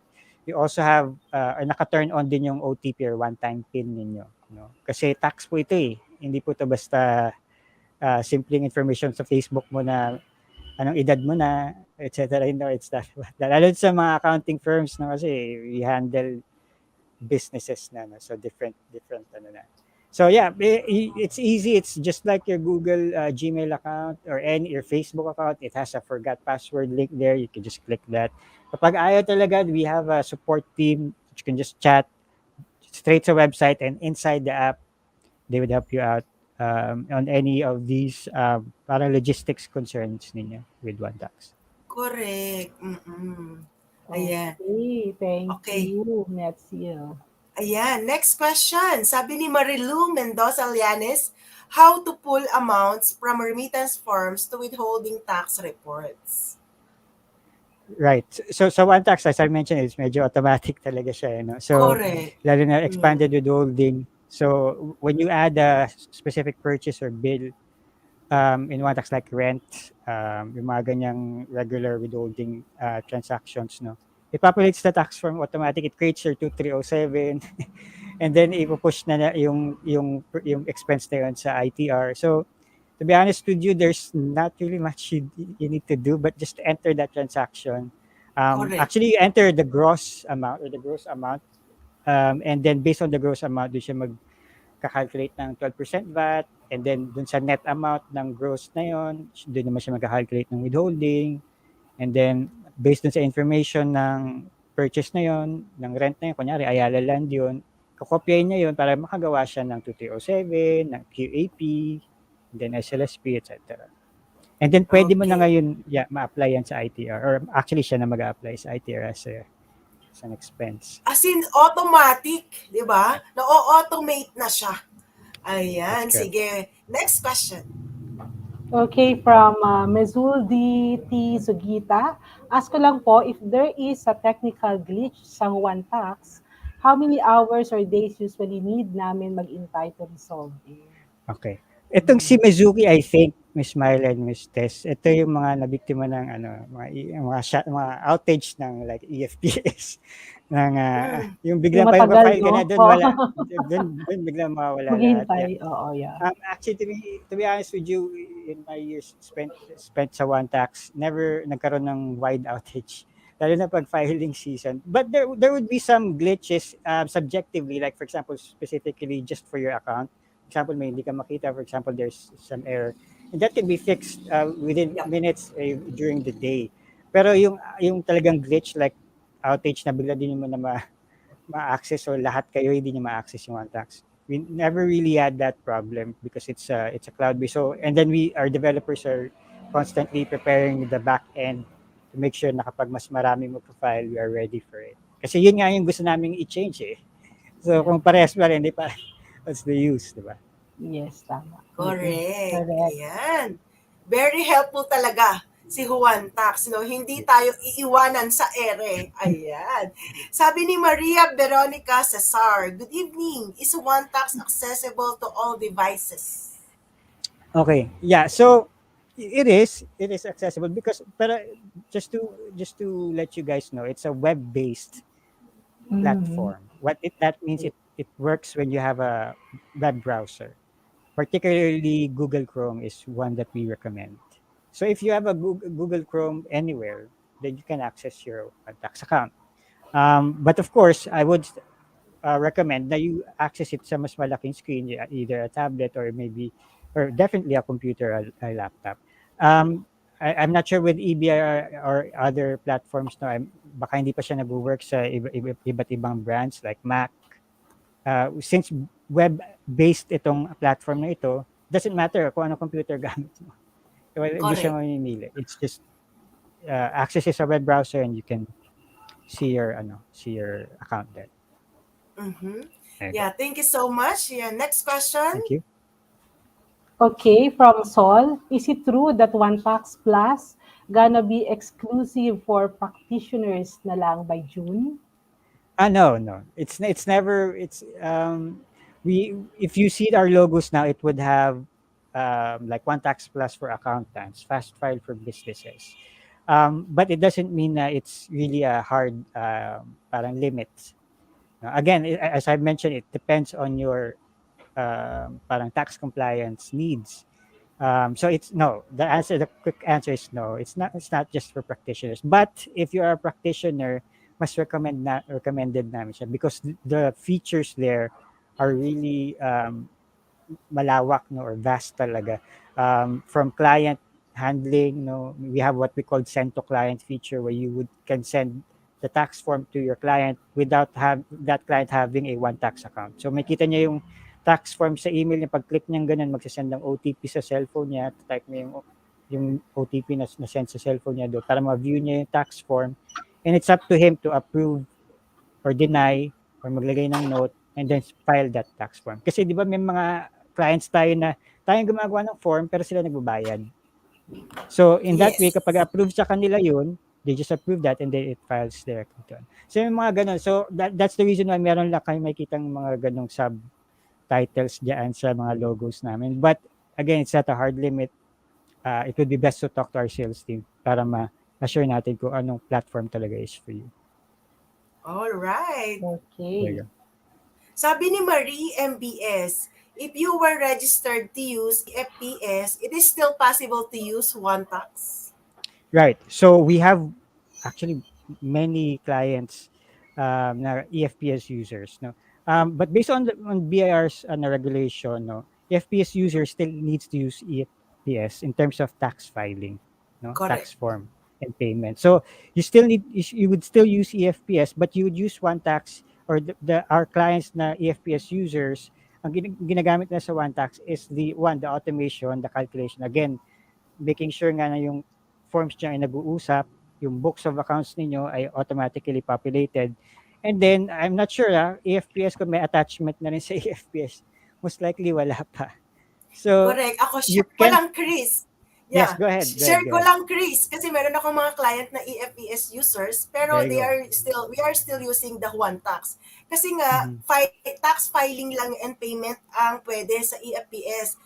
you also have, or naka-turn on din yung OTP or one-time PIN ninyo. No? Kasi tax po ito eh. Hindi po ito basta simpleng information sa Facebook mo na anong edad mo na, etc. It's that. Lalo sa mga accounting firms na kasi we handle businesses na. No? So different na. So yeah, it's easy. It's just like your Google Gmail account or your Facebook account. It has a forgot password link there. You can just click that. Kapag ayaw talaga, we have a support team. You can just chat straight sa website, and inside the app, they would help you out on any of these parang logistics concerns ninyo with OneTax. Correct. Mm-mm. Ayan. Okay, thank Okay. you, 𝐉𝐻. Ayan, next question. Sabi ni Marilu Mendoza Llanes, how to pull amounts from remittance forms to withholding tax reports. Right. So OneTax, as I mentioned, it's medyo automatic talaga siya. No? So, Correct. lalo na expanded withholding. So, when you add a specific purchase or bill in OneTax like rent, yung mga ganyang regular withholding transactions, no? It populates the tax form automatic. It creates your 2307 and then ipo-push na yung expense na yun sa ITR. So, to be honest with you, there's not really much you need to do, but just enter that transaction. Actually, you enter the gross amount, and then based on the gross amount, doon siya mag-calculate ng 12% VAT, and then dun sa net amount ng gross na yon, doon naman siya mag-calculate ng withholding, and then based dun sa information ng purchase na yon, ng rent na yun, kunyari Ayala Land yun, kakopyahin niya yun para makagawa siya ng 2307, ng QAP, then SLSP, etc. And then pwede mo na ngayon ma-apply yan sa ITR, or actually siya na mag-a-apply sa ITR as an expense. As in automatic, di ba? Na-automate na siya. Ayan, sige. Next question. Okay, from Mezuldi T. Sugita. Ask ko lang po, if there is a technical glitch sa OneTax, how many hours or days usually need namin mag-intay to resolve it? Okay. Itong si Mizuki, I think, Miss Myla and Miss Tess, ito yung mga nabiktima ng mga outage ng like EFPS ng yung biglang pa yung file ka na doon wala doon biglang mawala maghintay. lahat. Oo, yeah. Actually, to be honest with you, in my years spent sa OneTax, never nagkaroon ng wide outage. Lalo na pag filing season. But there would be some glitches subjectively, like for example, specifically just for your account. For example, may hindi ka makita. For example, there's some error. And that can be fixed within minutes during the day. Pero yung talagang glitch, like outage na bigla din mo na ma-access or lahat kayo hindi niyo ma-access yung OneTax. We never really had that problem because it's a cloud-based. So, and then our developers are constantly preparing the back end to make sure na kapag mas marami mo-profile, we are ready for it. Kasi yun nga yung gusto naming i-change eh. So, kung parehas pa rin, what's the use, di ba? Yes, tama. Correct. Correct. Ayan. Very helpful talaga si JuanTax, no? Hindi tayo iiwanan sa ere. Ayan. Sabi ni Maria Veronica Cesar, good evening. Is JuanTax accessible to all devices? Okay. Yeah. So it is accessible because pero just to let you guys know, it's a web-based Mhm. platform. That means it works when you have a web browser. Particularly Google Chrome is one that we recommend. So if you have a Google Chrome anywhere, then you can access your tax account. But of course, I would recommend that you access it sa mas malaking screen, either a tablet or maybe, or definitely a computer, a laptop. I'm not sure with EBR or other platforms, no, baka hindi pa siya nag-work sa iba't ibang brands like Mac. Since web-based itong platform na ito, doesn't matter kung ano computer gamit mo. Well, hindi siya Correct. mamimili. It's just access is a web browser and you can see your account there. Mm-hmm. There you go. Yeah, thank you so much. Yeah, next question. Thank you. Okay, from Sol, is it true that OneTax Plus gonna be exclusive for practitioners na lang by June? No. It's never. We if you see our logos now, it would have like One Tax Plus for accountants, Fast File for businesses. But it doesn't mean that it's really a hard parang limit. Again, as I mentioned, it depends on your parang tax compliance needs. So it's no. The quick answer is no. It's not just for practitioners. But if you are a practitioner, mas recommended namin siya because the features there are really malawak, no, or vast talaga. From client handling, no, we have what we call send to client feature where you can send the tax form to your client without that client having a one tax account. So makita niya yung tax form sa email niya, pag-click niya ganun, magsasend ng OTP sa cellphone niya, type niya yung OTP na send sa cellphone niya doon para ma-view niya yung tax form. And it's up to him to approve or deny or maglagay ng note and then file that tax form. Kasi di ba may mga clients tayo na tayong gumagawa ng form pero sila nagbabayad. So in that way, Yes. kapag approve sa kanila yun, they just approve that and then it files directly to. So yung mga ganun. So that's the reason why meron lang kayo makikitang mga ganung subtitles diyan sa mga logos namin. But again, it's not a hard limit. It would be best to talk to our sales team para ma-assure natin kung anong platform talaga is for you. All right. There Okay. you go. Sabi ni Marie MBS, if you were registered to use EFPS, it is still possible to use OneTax. Right. So we have actually many clients na EFPS users, no. But based on BIR's regulation, no, EFPS users still needs to use EFPS in terms of tax filing, no, Correct. tax form and payment. So you would still use EFPS, but you would use OneTax or our clients na EFPS users. Ang ginagamit na sa OneTax is the automation, the calculation. Again, making sure nga na yung forms niya ay nag-uusap, yung books of accounts ninyo ay automatically populated. And then, I'm not sure EFPS kung may attachment na rin sa EFPS. Most likely, wala pa. So, Correct. Ako, you share ko can, lang, Chris. yes, Yeah. go ahead. Share ko lang, Chris. Kasi meron ako mga client na EFPS users, pero There you go. we are still using the OneTax. Kasi nga, Mhm. tax filing lang and payment ang pwede sa EFPS.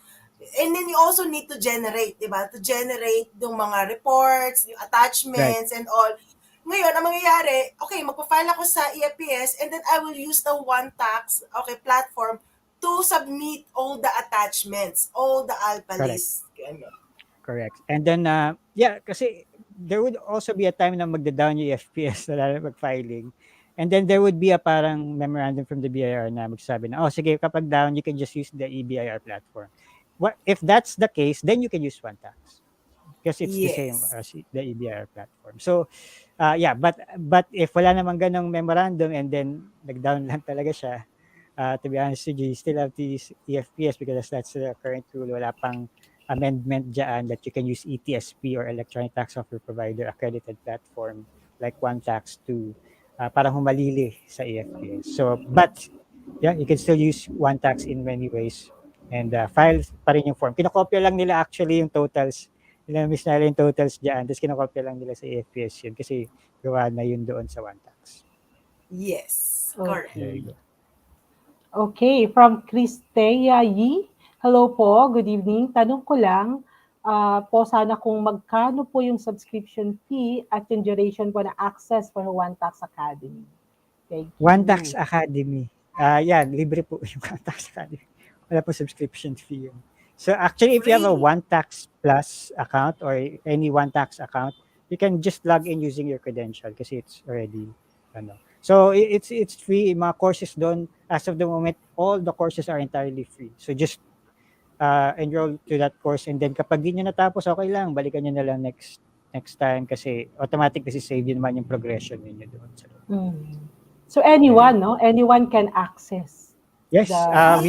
And then you also need to generate, di ba? To generate yung mga reports, yung Right. attachments, and all. Ngayon, ang mangyayari, okay, magpa-file ako sa EFPS and then I will use the OneTax, okay, platform to submit all the attachments, all the alpha Correct. lists. Ganun. Correct. And then, kasi there would also be a time na magda-down yung FPS na mag-filing. And then there would be a parang memorandum from the BIR na magsabi na, sige, kapag down, you can just use the EBIR platform. If that's the case, then you can use OneTax because it's the same Yes. as the EBIR platform. So, but if wala namang ganong memorandum and then nag-down lang talaga siya, to be honest with you still have to use EFPS because that's the current rule. Wala pang amendment dyan that you can use eTSP or Electronic Tax Software Provider accredited platform like OneTax to parang humalili sa EFPS. So, but yeah, you can still use 𝐿Tax in many ways and file pa rin yung form. Kinokopya lang nila actually yung totals. Nila-miss nila yung totals dyan. Tapos kinokopya lang nila sa AFPS yun kasi gawa na yun doon sa 𝐿Tax. Yes, correct. There you Okay. go. Okay, from Cristea Yi. Hello po, good evening. Tanong ko lang po sana kung magkano po yung subscription fee at yung duration po na access for 𝐿Tax Academy. Thank you. 𝐿Tax Academy. Yan, libre po yung 𝐿Tax Academy. Wala po subscription fee yun. So actually, if you have a Free. 𝐿Tax Plus account or any 𝐿Tax account, you can just log in using your credential kasi it's already ano. So it's free. Yung mga courses doon, as of the moment, all the courses are entirely free. So just enroll to that course and then kapag di nyo natapos, okay lang, balikan nyo na lang next time kasi automatic kasi save yun naman yung progression ninyo doon. So, So anyone, no? Anyone can access. yes, The-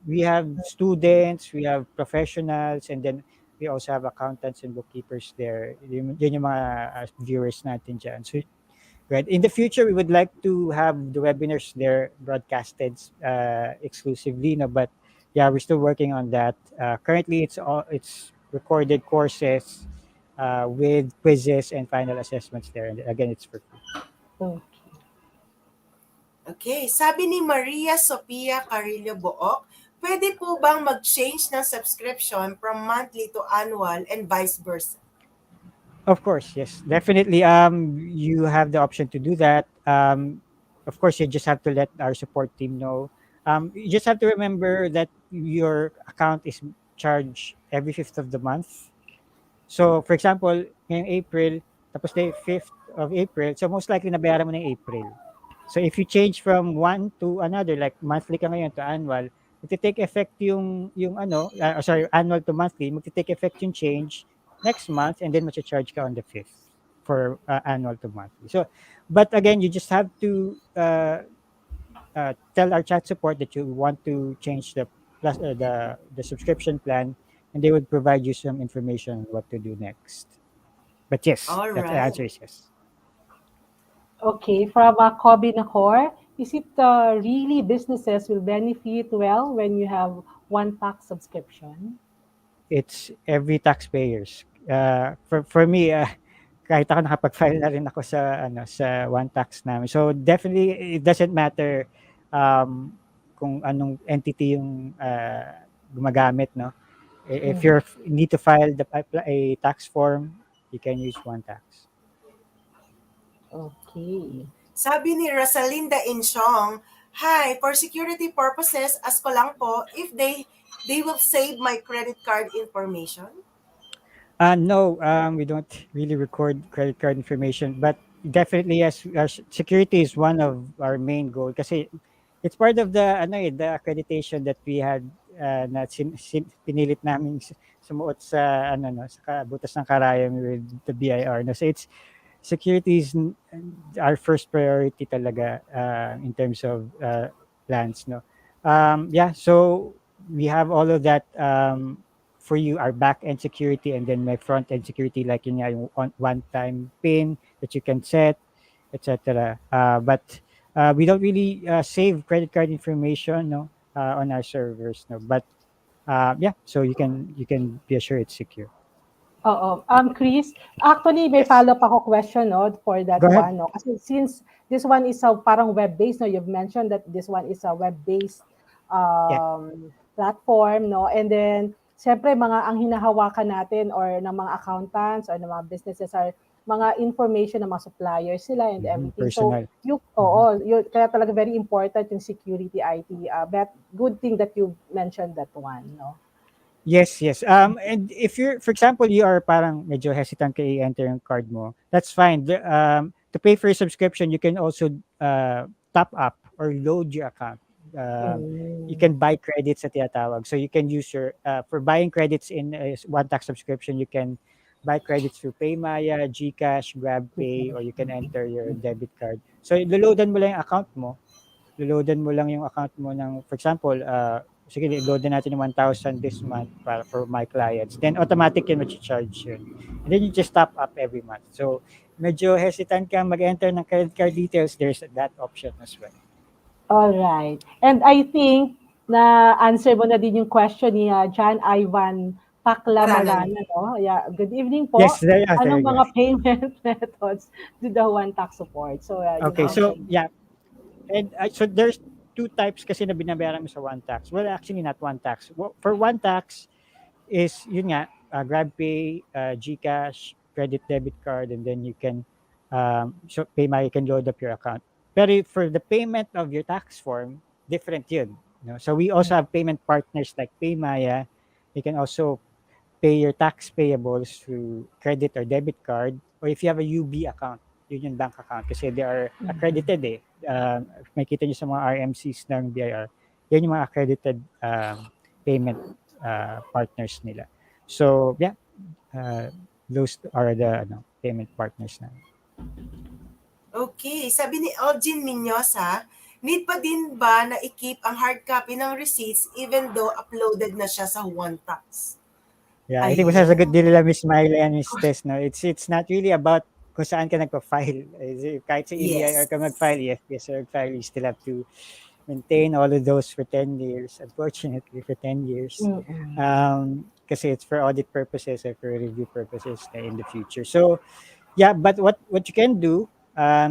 we have students, we have professionals, and then we also have accountants and bookkeepers there. Yun yung mga viewers natin dyan. So, right. In the future, we would like to have the webinars there broadcasted exclusively, no? But yeah, we're still working on that. Currently, it's recorded courses with quizzes and final assessments there. And again, it's for free. Okay. Okay, sabi ni Maria Sophia Carillo Book, pwede po bang mag-change ng subscription from monthly to annual and vice versa? Of course, yes, definitely. You have the option to do that. Of course, you just have to let our support team know. You just have to remember that your account is charged every 5th of the month. So, for example, ngayong April, tapos the 5th of April, so most likely nabayaran mo na yung April. So, if you change from one to another, like monthly ka ngayon to annual, magti-take effect yung annual to monthly, magti-take effect yung change next month and then charge ka on the 5th for annual to monthly. So, but again, you just have to tell our chat support that you want to change the subscription plan, and they would provide you some information on what to do next. But yes, All the right. answer is yes. Okay, from Kobe Nakor, is it really businesses will benefit well when you have 𝐿Tax subscription? It's every taxpayers. For me, kahit ako nakapag-file na rin ako sa 𝐿Tax namin. So definitely it doesn't matter kung anong entity yung gumagamit, no. If you need to file a tax form, you can use 𝐿Tax. Okay. Sabi ni Rosalinda 𝐂𝐚𝐬, hi, for security purposes, ask ko lang po if they will save my credit card information? No, we don't really record credit card information, but definitely yes, security is one of our main goals kasi it's part of the accreditation that we had na pinilit namin sumuot sa sa butas ng karayom with the BIR. No? So security is our first priority talaga in terms of plans. No, yeah. So we have all of that. For you, our back-end security and then my front-end security, like yung one-time PIN that you can set, etc. But we don't really save credit card information, no, on our servers, no. But yeah, so you can be assured it's secure. Oo. Chris, actually may Yes. follow-up ako question, no, for that Go ahead. one, no. Kasi since this one is parang web-based, no, you've mentioned that this one is a web-based platform, no. And then siyempre ang hinahawakan natin or ng mga accountants or ng mga businesses are mga information ng mga suppliers sila and everything. Personal. So kaya talaga very important yung security IT. But good thing that you mentioned that one, no. Yes. And if you're, for example, you are parang medyo hesitant ka i-enter yung card mo, that's fine. To pay for your subscription, you can also top up or load your account. You can buy credits sa tinatawag. So you can use your, for buying credits in a 𝐿Tax subscription, you can buy credits through PayMaya, GCash, GrabPay, or you can enter your debit card. So loloadan mo lang yung account mo. Loloadan mo lang yung account mo ng, for example, sige, loadan natin yung 1,000 this month for my clients. Then automatic yun charge yun. And then you just top up every month. So medyo hesitant kang mag-enter ng credit card details, there's that option as well. All right. And I think na answer mo na din yung question ni John Ivan Maranan. Paclamarana, no? Yeah, good evening Yes, po. there Anong you go. mga payment methods do the One Tax support? So, yun Okay, ang so Okay. yeah, and so there's two types kasi na binabayaran mo sa one tax. Well, actually not one tax. For one tax is yun nga, GrabPay, GCash, credit debit card, and then you can so PayMaya, you can load up your account. Pero for the payment of your tax form, different yun. You know? So we also have payment partners like PayMaya. You can also pay your tax payables through credit or debit card, or if you have a UB account, Union Bank account, kasi they are accredited eh. Makita nyo sa mga RMCs ng BIR, yan yung mga accredited payment partners nila. So, yeah, those are the payment partners na. Okay, sabi ni 𝐿𝐵𝐮𝐚𝐬 Menyosa, need pa din ba na i-keep ang hard copy ng receipts even though uploaded na siya sa OneTax? Yeah, I think masasagot Ayun. din nila Miss Myla and Miss Tess, no? It's not really about kung saan ka nagpa-file. Kahit sa EBIR Yes. ka mag-file, EFPS or file, you still have to maintain all of those for 10 years, unfortunately, for 10 years. Kasi it's for audit purposes or for review purposes in the future. So, yeah, but what you can do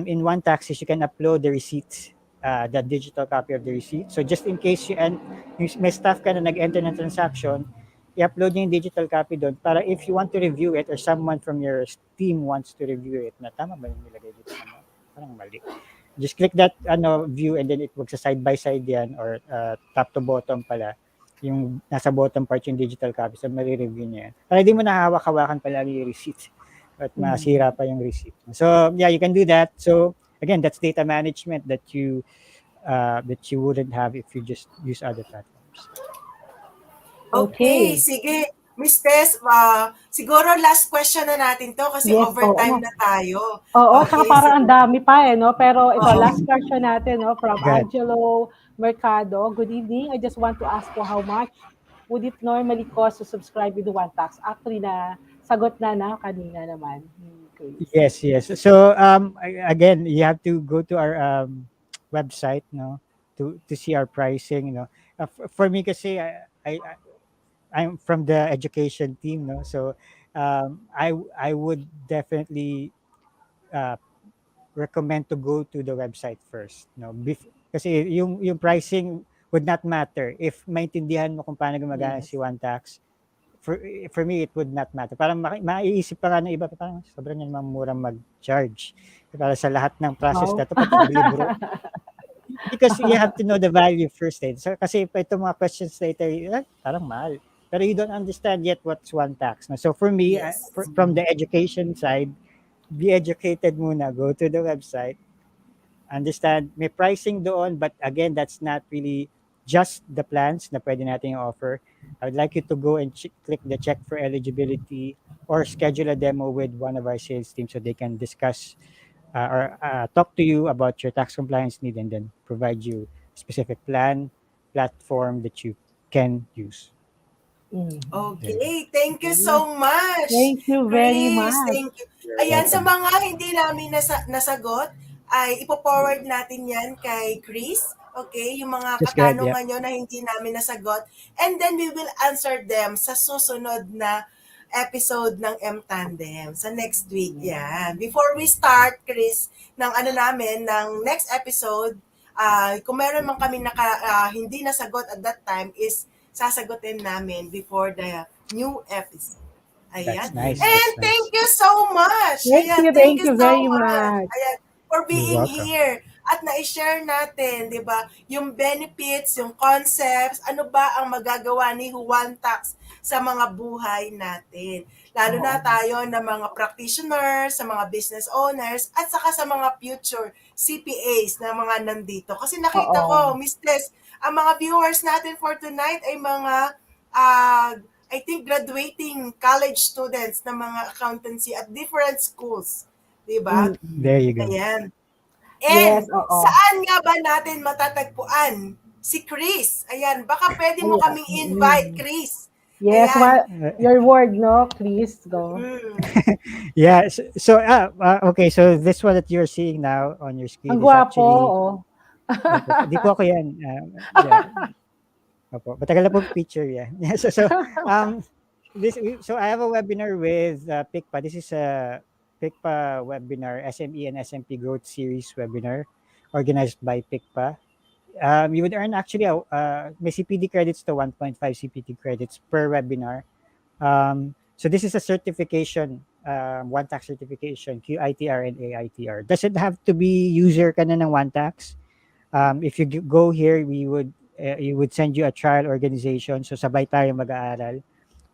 in OneTax is you can upload the receipt, the digital copy of the receipt. So just in case may staff ka na nag-enter ng transaction, i-upload niyo yung digital copy doon para if you want to review it or someone from your team wants to review it, na tama ba yung nilagay dito? Parang mali. Just click that view and then it works sa side by side yan or top to bottom pala. Yung nasa bottom part yung digital copy. So mali-review niya yan. Para di mo nahawak-hawakan palagi yung receipt at masira pa yung receipt. So yeah, you can do that. So again, that's data management that you wouldn't have if you just use other platforms. Okay, Okay. sige. Miss Tess, siguro last question na natin to kasi Yes, overtime oo. na tayo. Oo, tsaka Okay, parang ang sige. dami pa eh, no? Pero ito, Oo. last question natin, no? From Good. Angelo Mercado. Good evening. I just want to ask for how much would it normally cost to subscribe with the OneTax? Actually, sagot na kanina naman. Chris. Yes. So again, you have to go to our website, no, to see our pricing. For me, kasi I'm from the education team, no, so I would definitely recommend to go to the website first, no, kasi yung pricing would not matter if maintindihan mo kung paano gumagana si OneTax. For me, it would not matter. Parang maiisip pa nga ng iba, parang sobrang yan murang mag-charge. Para sa lahat ng process na ito, pati libro. Because you have to know the value first. So, kasi itong mga questions later, parang mahal. Pero you don't understand yet what's OneTax. So for me, Yes. from the education side, be educated muna. Go to the website. Understand, may pricing doon, but again, that's not really just the plans na pwede natin i-offer. I would like you to go and click the check for eligibility or schedule a demo with one of our sales team so they can discuss or talk to you about your tax compliance need and then provide you a specific platform that you can use. Okay, thank you so much. Thank you very Chris, much. thank you. Ayan, sa mga hindi namin nasagot, ay ipo-forward natin yan kay Chris. Okay, yung mga Just go ahead, yeah. katanungan nyo na hindi namin nasagot. And then we will answer them sa susunod na episode ng M-Tandem sa next week. Yan. Before we start, Chris, ng ng next episode, kung meron man kami hindi nasagot at that time is sasagutin namin before the new episode. Ayan. That's nice. And thank you so much. Thank you very much. Ayan, for You're being welcome. here. At na-share natin, di ba, yung benefits, yung concepts, ano ba ang magagawa ni OneTax sa mga buhay natin. Lalo na tayo na mga practitioners, sa mga business owners, at saka sa mga future CPAs na mga nandito. Kasi nakita ko, Miss Tess, ang mga viewers natin for tonight ay mga, I think, graduating college students na mga accountancy at different schools. Diba? There you go. Ayan. And Yes, oo. saan nga ba natin matatagpuan si Chris? Ayan, baka pwede mo kaming invite, Chris. Yes, Ayan. your word, no, Chris? Go. Yeah. So okay. So this one that you're seeing now on your screen Ang is gwapo, actually oh. Di po ako yan. Yeah. Opo. Matagal na po picture yan. Yeah. Um, so I have a webinar with PICPA. This is a PICPA webinar, SME and SMP Growth Series webinar organized by PICPA. You would earn actually may CPD credits to 1.5 CPT credits per webinar. So this is a certification, one tax certification, QITR and AITR. Does it have to be user ka na ng one tax? If you go here, you would send you a trial organization. So sabay tayo mag-aaral.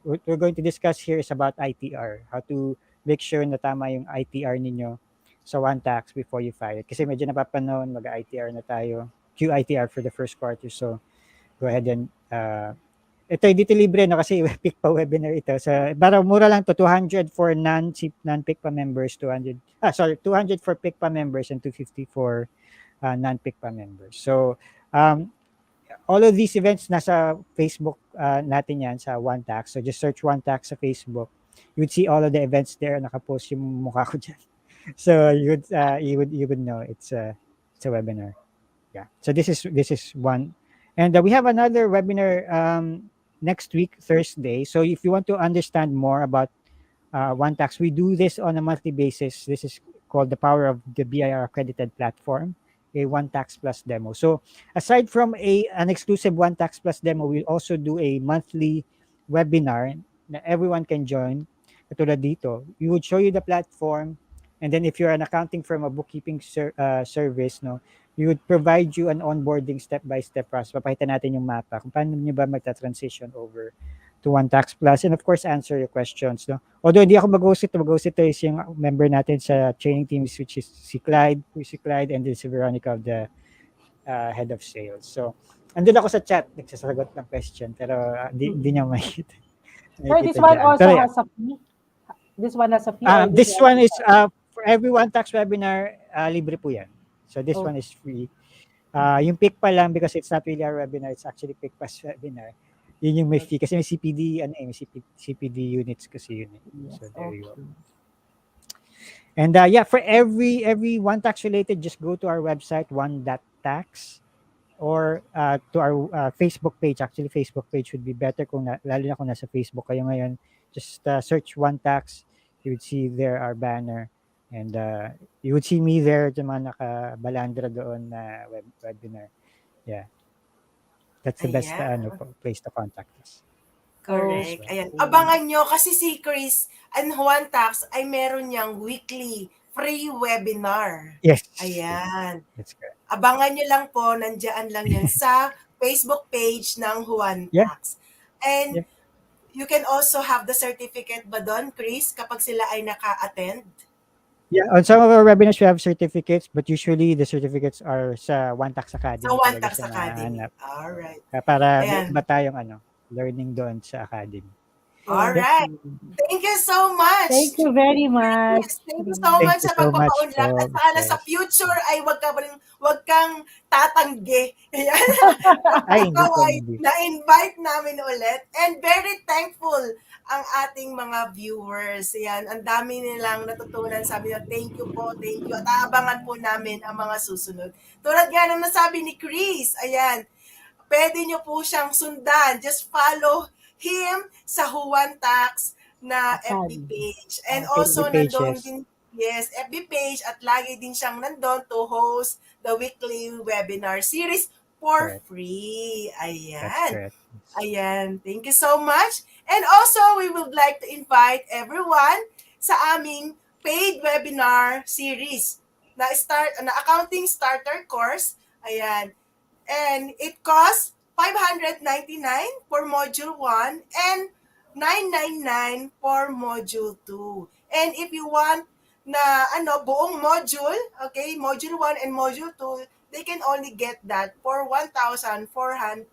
What we're going to discuss here is about ITR, how to make sure na tama yung ITR ninyo sa one tax before you file it. Kasi medyo napapanahon, mag-ITR na tayo, QITR for the first quarter. So go ahead and ito dito libre no kasi PICPA webinar ito. So para mura lang to, 200 for non-PICPA members, 200 for PICPA members and 250 for non-PICPA members. So all of these events nasa Facebook natin yan sa OneTax. So just search OneTax sa Facebook. You would see all of the events there. Nakapost yung mukha ko dyan. So you would know it's a webinar. Yeah. So this is one, and we have another webinar next week Thursday. So if you want to understand more about OneTax, we do this on a monthly basis. This is called the Power of the BIR-Accredited Platform, a OneTax Plus demo. So aside from an exclusive OneTax Plus demo, we'll also do a monthly webinar na everyone can join. Katulad dito, we would show you the platform, and then if you're an accounting firm, a bookkeeping service, no, we would provide you an onboarding step-by-step process. Papakita natin yung mapa kung paano nyo ba magta-transition over to OneTax Plus, and of course answer your questions, no. Although hindi ako mag-host ito is yung member natin sa training teams, which is si Clyde, and then si Veronica, the head of sales. So andun ako sa chat nagsasagot ng question pero di niya makita. So this one also has a fee. This one has a fee. This one is for every OneTax webinar, libre po yan. So this one is free. Yung PICPA lang, because it's not really our webinar, it's actually PICPA's webinar. Yun yung may fee kasi may CPD may CPD units kasi yun. So there you go. And yeah, for every OneTax related, just go to our website one.tax or to our Facebook page. Actually, Facebook page would be better kung lalo na kung nasa Facebook kayo ngayon. Just search OneTax. You would see there our banner, and you would see me there, yung mga nakabalandra doon na webinar. Yeah. That's the best place to contact us. Correct. Ayan. Abangan nyo kasi si Chris and OneTax ay meron niyang weekly free webinar. Yes. Ayan. That's correct. Abangan nyo lang po, nandiyan lang yan sa Facebook page ng OneTax. And you can also have the certificate ba doon, Chris, kapag sila ay naka-attend? Yeah, on some of our webinars we have certificates, but usually the certificates are sa OneTax Academy. Sa OneTax Academy. Alright. Para iba tayong learning doon sa Academy. Alright. Thank you so much. Thank you very much. Thank you so much sa pagpapaunlak. At sana sa future ay wag kang tatanggi. Ayan. Ikaw ay na-invite namin ulit. And very thankful ang ating mga viewers. Ayan, ang dami nilang natutunan. Sabi na, thank you po, thank you. At aabangan po namin ang mga susunod. Tulad nga ng nasabi ni Chris, ayan, pwede nyo po siyang sundan. Just follow him sa OneTax na FB page. And also, nandun din, FB page, at lagi din siyang nandun to host the weekly webinar series for free. Ayan. Ayan. Thank you so much. And also, we would like to invite everyone sa aming paid webinar series na accounting starter course. Ayan. And it costs $599 for module 1 and $999 for module 2. And if you want na buong module, okay, module 1 and module 2, they can only get that for $1,497.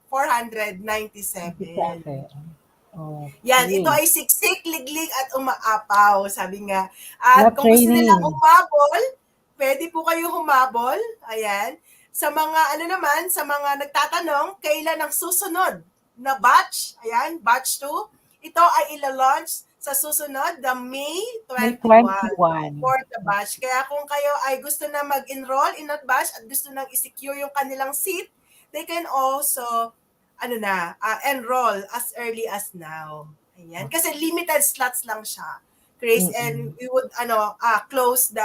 Yan, ito ay siksik, liglig at umaapaw, sabi nga. At kung gusto nilang humabol, pwede po kayo humabol. Ayan. Sa mga sa mga nagtatanong kailan ang susunod na batch, ayan, batch 2, ito ay ila-launch sa susunod, the May May 21 21. for the batch. Kaya kung kayo ay gusto na mag-enroll in that batch at gusto nang i-secure yung kanilang seat, they can also enroll as early as now. Ayan. Kasi limited slots lang siya, Chris, and we would close the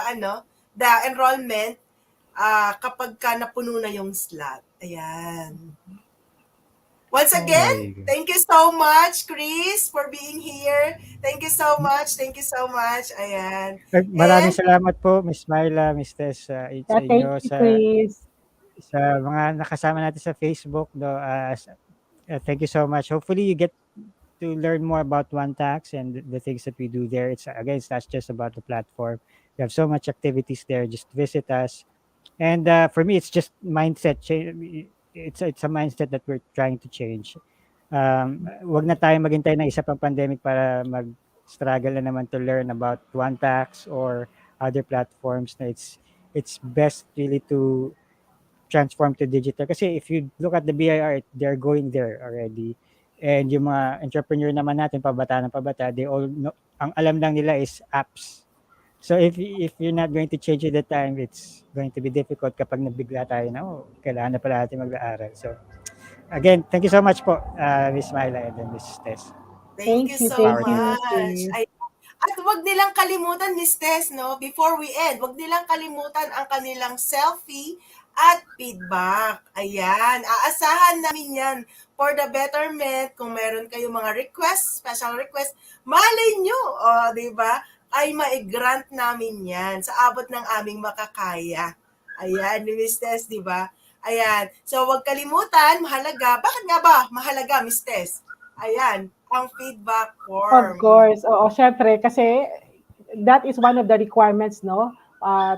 enrollment kapag ka napuno na yung slot. Ayan. Once again, thank you so much, Chris, for being here. Thank you so much. Thank you so much. Ayan. Maraming salamat po, Miss Myla, Miss Tess, sa Thank inyo, you, Chris. sa mga nakasama natin sa Facebook. Thank you so much. Hopefully, you get to learn more about OneTax and the things that we do there. It's not just about the platform. We have so much activities there. Just visit us. And for me, it's just mindset change. It's a mindset that we're trying to change. Wag na tayong maghintay ng isa pang pandemic para mag-struggle na naman to learn about OneTax or other platforms. It's best really to transform to digital. Kasi if you look at the BIR, they're going there already. And yung mga entrepreneur naman natin, pabata ng pabata, they all know, ang alam lang nila is apps. So if you're not going to change at the time, it's going to be difficult kapag nabigla tayo na, kailangan na pala natin mag-aaral. So again, thank you so much po, Miss Myla and then Miss Tess. Thank you so much. At wag nilang kalimutan, Miss Tess, no? Before we end, wag nilang kalimutan ang kanilang selfie at feedback. Ayan, aasahan namin yan for the betterment. Kung meron kayong mga requests, special requests, malay nyo, di ba? Ay ma-grant namin yan sa abot ng aming makakaya. Ayan, Miss Tess, di ba? Ayan. So, wag kalimutan, mahalaga. Bakit nga ba mahalaga, Miss Tess? Ayan, ang feedback form. Of course. Oo, syempre, kasi that is one of the requirements, no?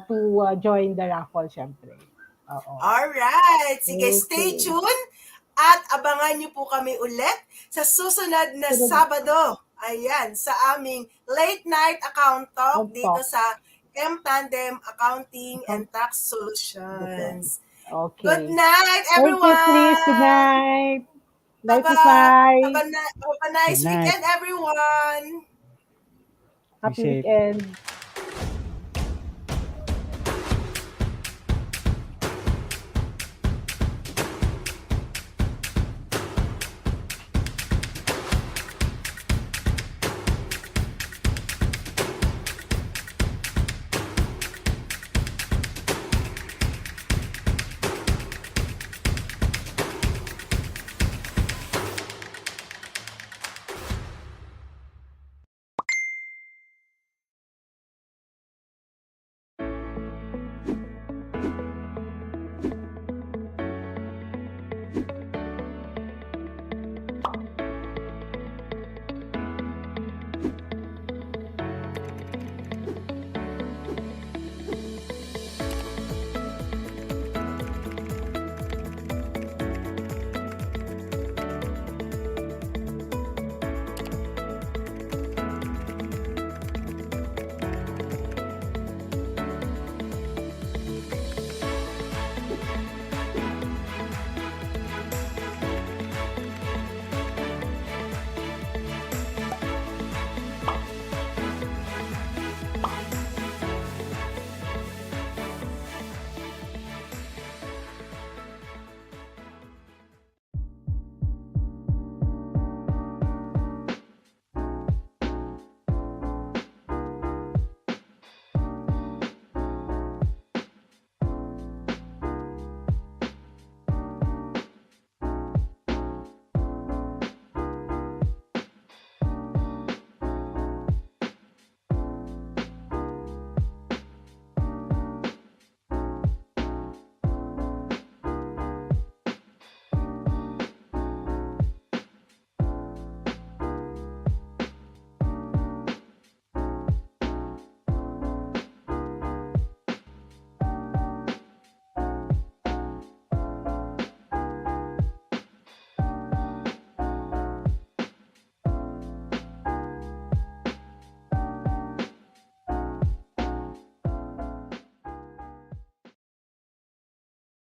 To join the raffle, syempre. Oo. Alright. Sige, stay tuned at abangan niyo po kami ulit sa susunod na Sabado. Ayan, sa aming Late Night Account Talk dito sa 𝐉𝐻 Accounting and Tax Solutions. Okay. Good night, everyone. Thank you, Chris. Good night. Bye-bye. Have a nice weekend, everyone. Happy weekend.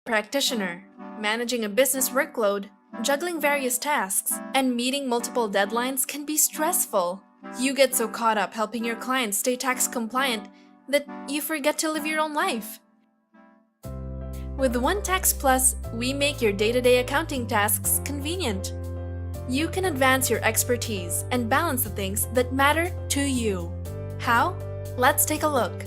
Practitioner, managing a business workload, juggling various tasks, and meeting multiple deadlines can be stressful. You get so caught up helping your clients stay tax compliant that you forget to live your own life. With 𝐿Tax Plus, we make your day-to-day accounting tasks convenient. You can advance your expertise and balance the things that matter to you. How? Let's take a look.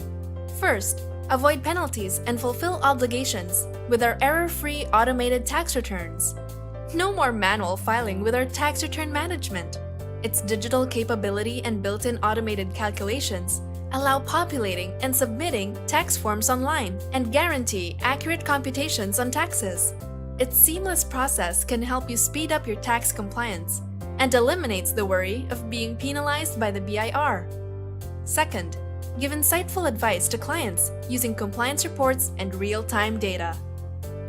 First, avoid penalties and fulfill obligations with our error-free automated tax returns. No more manual filing with our tax return management. Its digital capability and built-in automated calculations allow populating and submitting tax forms online and guarantee accurate computations on taxes. Its seamless process can help you speed up your tax compliance and eliminates the worry of being penalized by the BIR. Second, give insightful advice to clients using compliance reports and real-time data.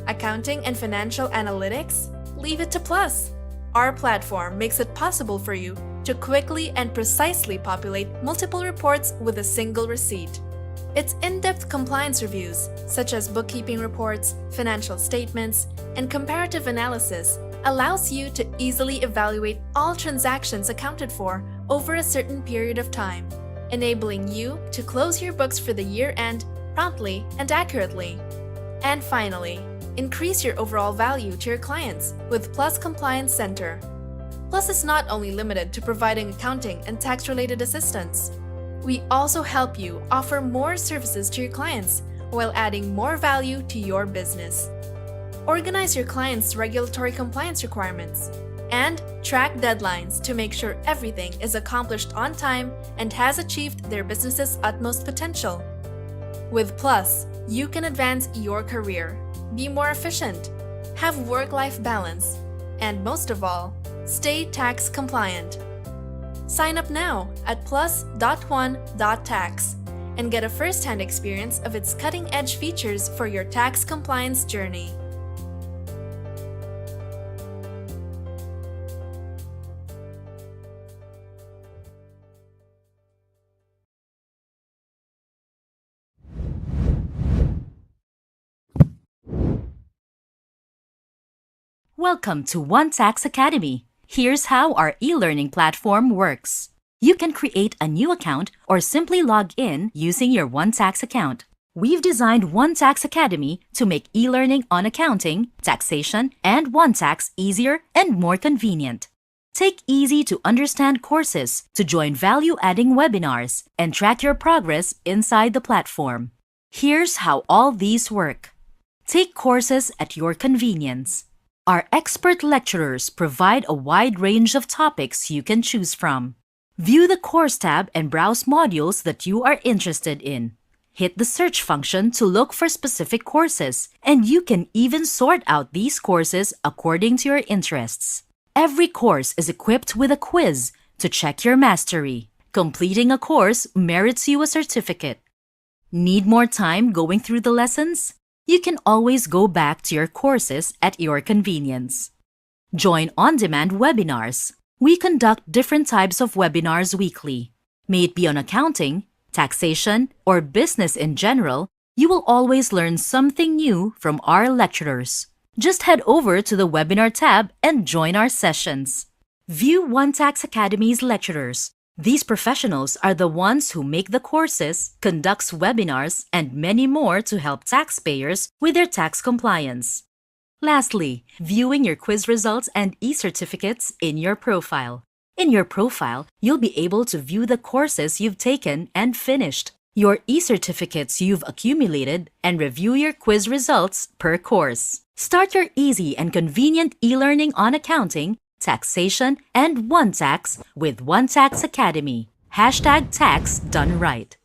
Accounting and financial analytics? Leave it to Plus. Our platform makes it possible for you to quickly and precisely populate multiple reports with a single receipt. Its in-depth compliance reviews, such as bookkeeping reports, financial statements, and comparative analysis, allows you to easily evaluate all transactions accounted for over a certain period of time, enabling you to close your books for the year-end promptly and accurately. And finally, increase your overall value to your clients with Plus Compliance Center. Plus is not only limited to providing accounting and tax-related assistance. We also help you offer more services to your clients while adding more value to your business. Organize your clients' regulatory compliance requirements and track deadlines to make sure everything is accomplished on time and has achieved their business's utmost potential. With Plus, you can advance your career, be more efficient, have work-life balance, and most of all, stay tax compliant. Sign up now at plus.1.tax and get a first-hand experience of its cutting-edge features for your tax compliance journey. Welcome to 𝐿Tax Academy. Here's how our e-learning platform works. You can create a new account or simply log in using your 𝐿Tax account. We've designed 𝐿Tax Academy to make e-learning on accounting, taxation, and 𝐿Tax easier and more convenient. Take easy-to-understand courses to join value-adding webinars and track your progress inside the platform. Here's how all these work. Take courses at your convenience. Our expert lecturers provide a wide range of topics you can choose from. View the Course tab and browse modules that you are interested in. Hit the search function to look for specific courses, and you can even sort out these courses according to your interests. Every course is equipped with a quiz to check your mastery. Completing a course merits you a certificate. Need more time going through the lessons? You can always go back to your courses at your convenience. Join on-demand webinars. We conduct different types of webinars weekly. May it be on accounting, taxation, or business in general, you will always learn something new from our lecturers. Just head over to the webinar tab and join our sessions. View 𝐿Tax Academy's lecturers. These professionals are the ones who make the courses, conducts webinars, and many more to help taxpayers with their tax compliance. Lastly, viewing your quiz results and e-certificates in your profile. In your profile, you'll be able to view the courses you've taken and finished, your e-certificates you've accumulated, and review your quiz results per course. Start your easy and convenient e-learning on accounting, taxation, and 𝐿Tax with 𝐿Tax Academy. #tax done right.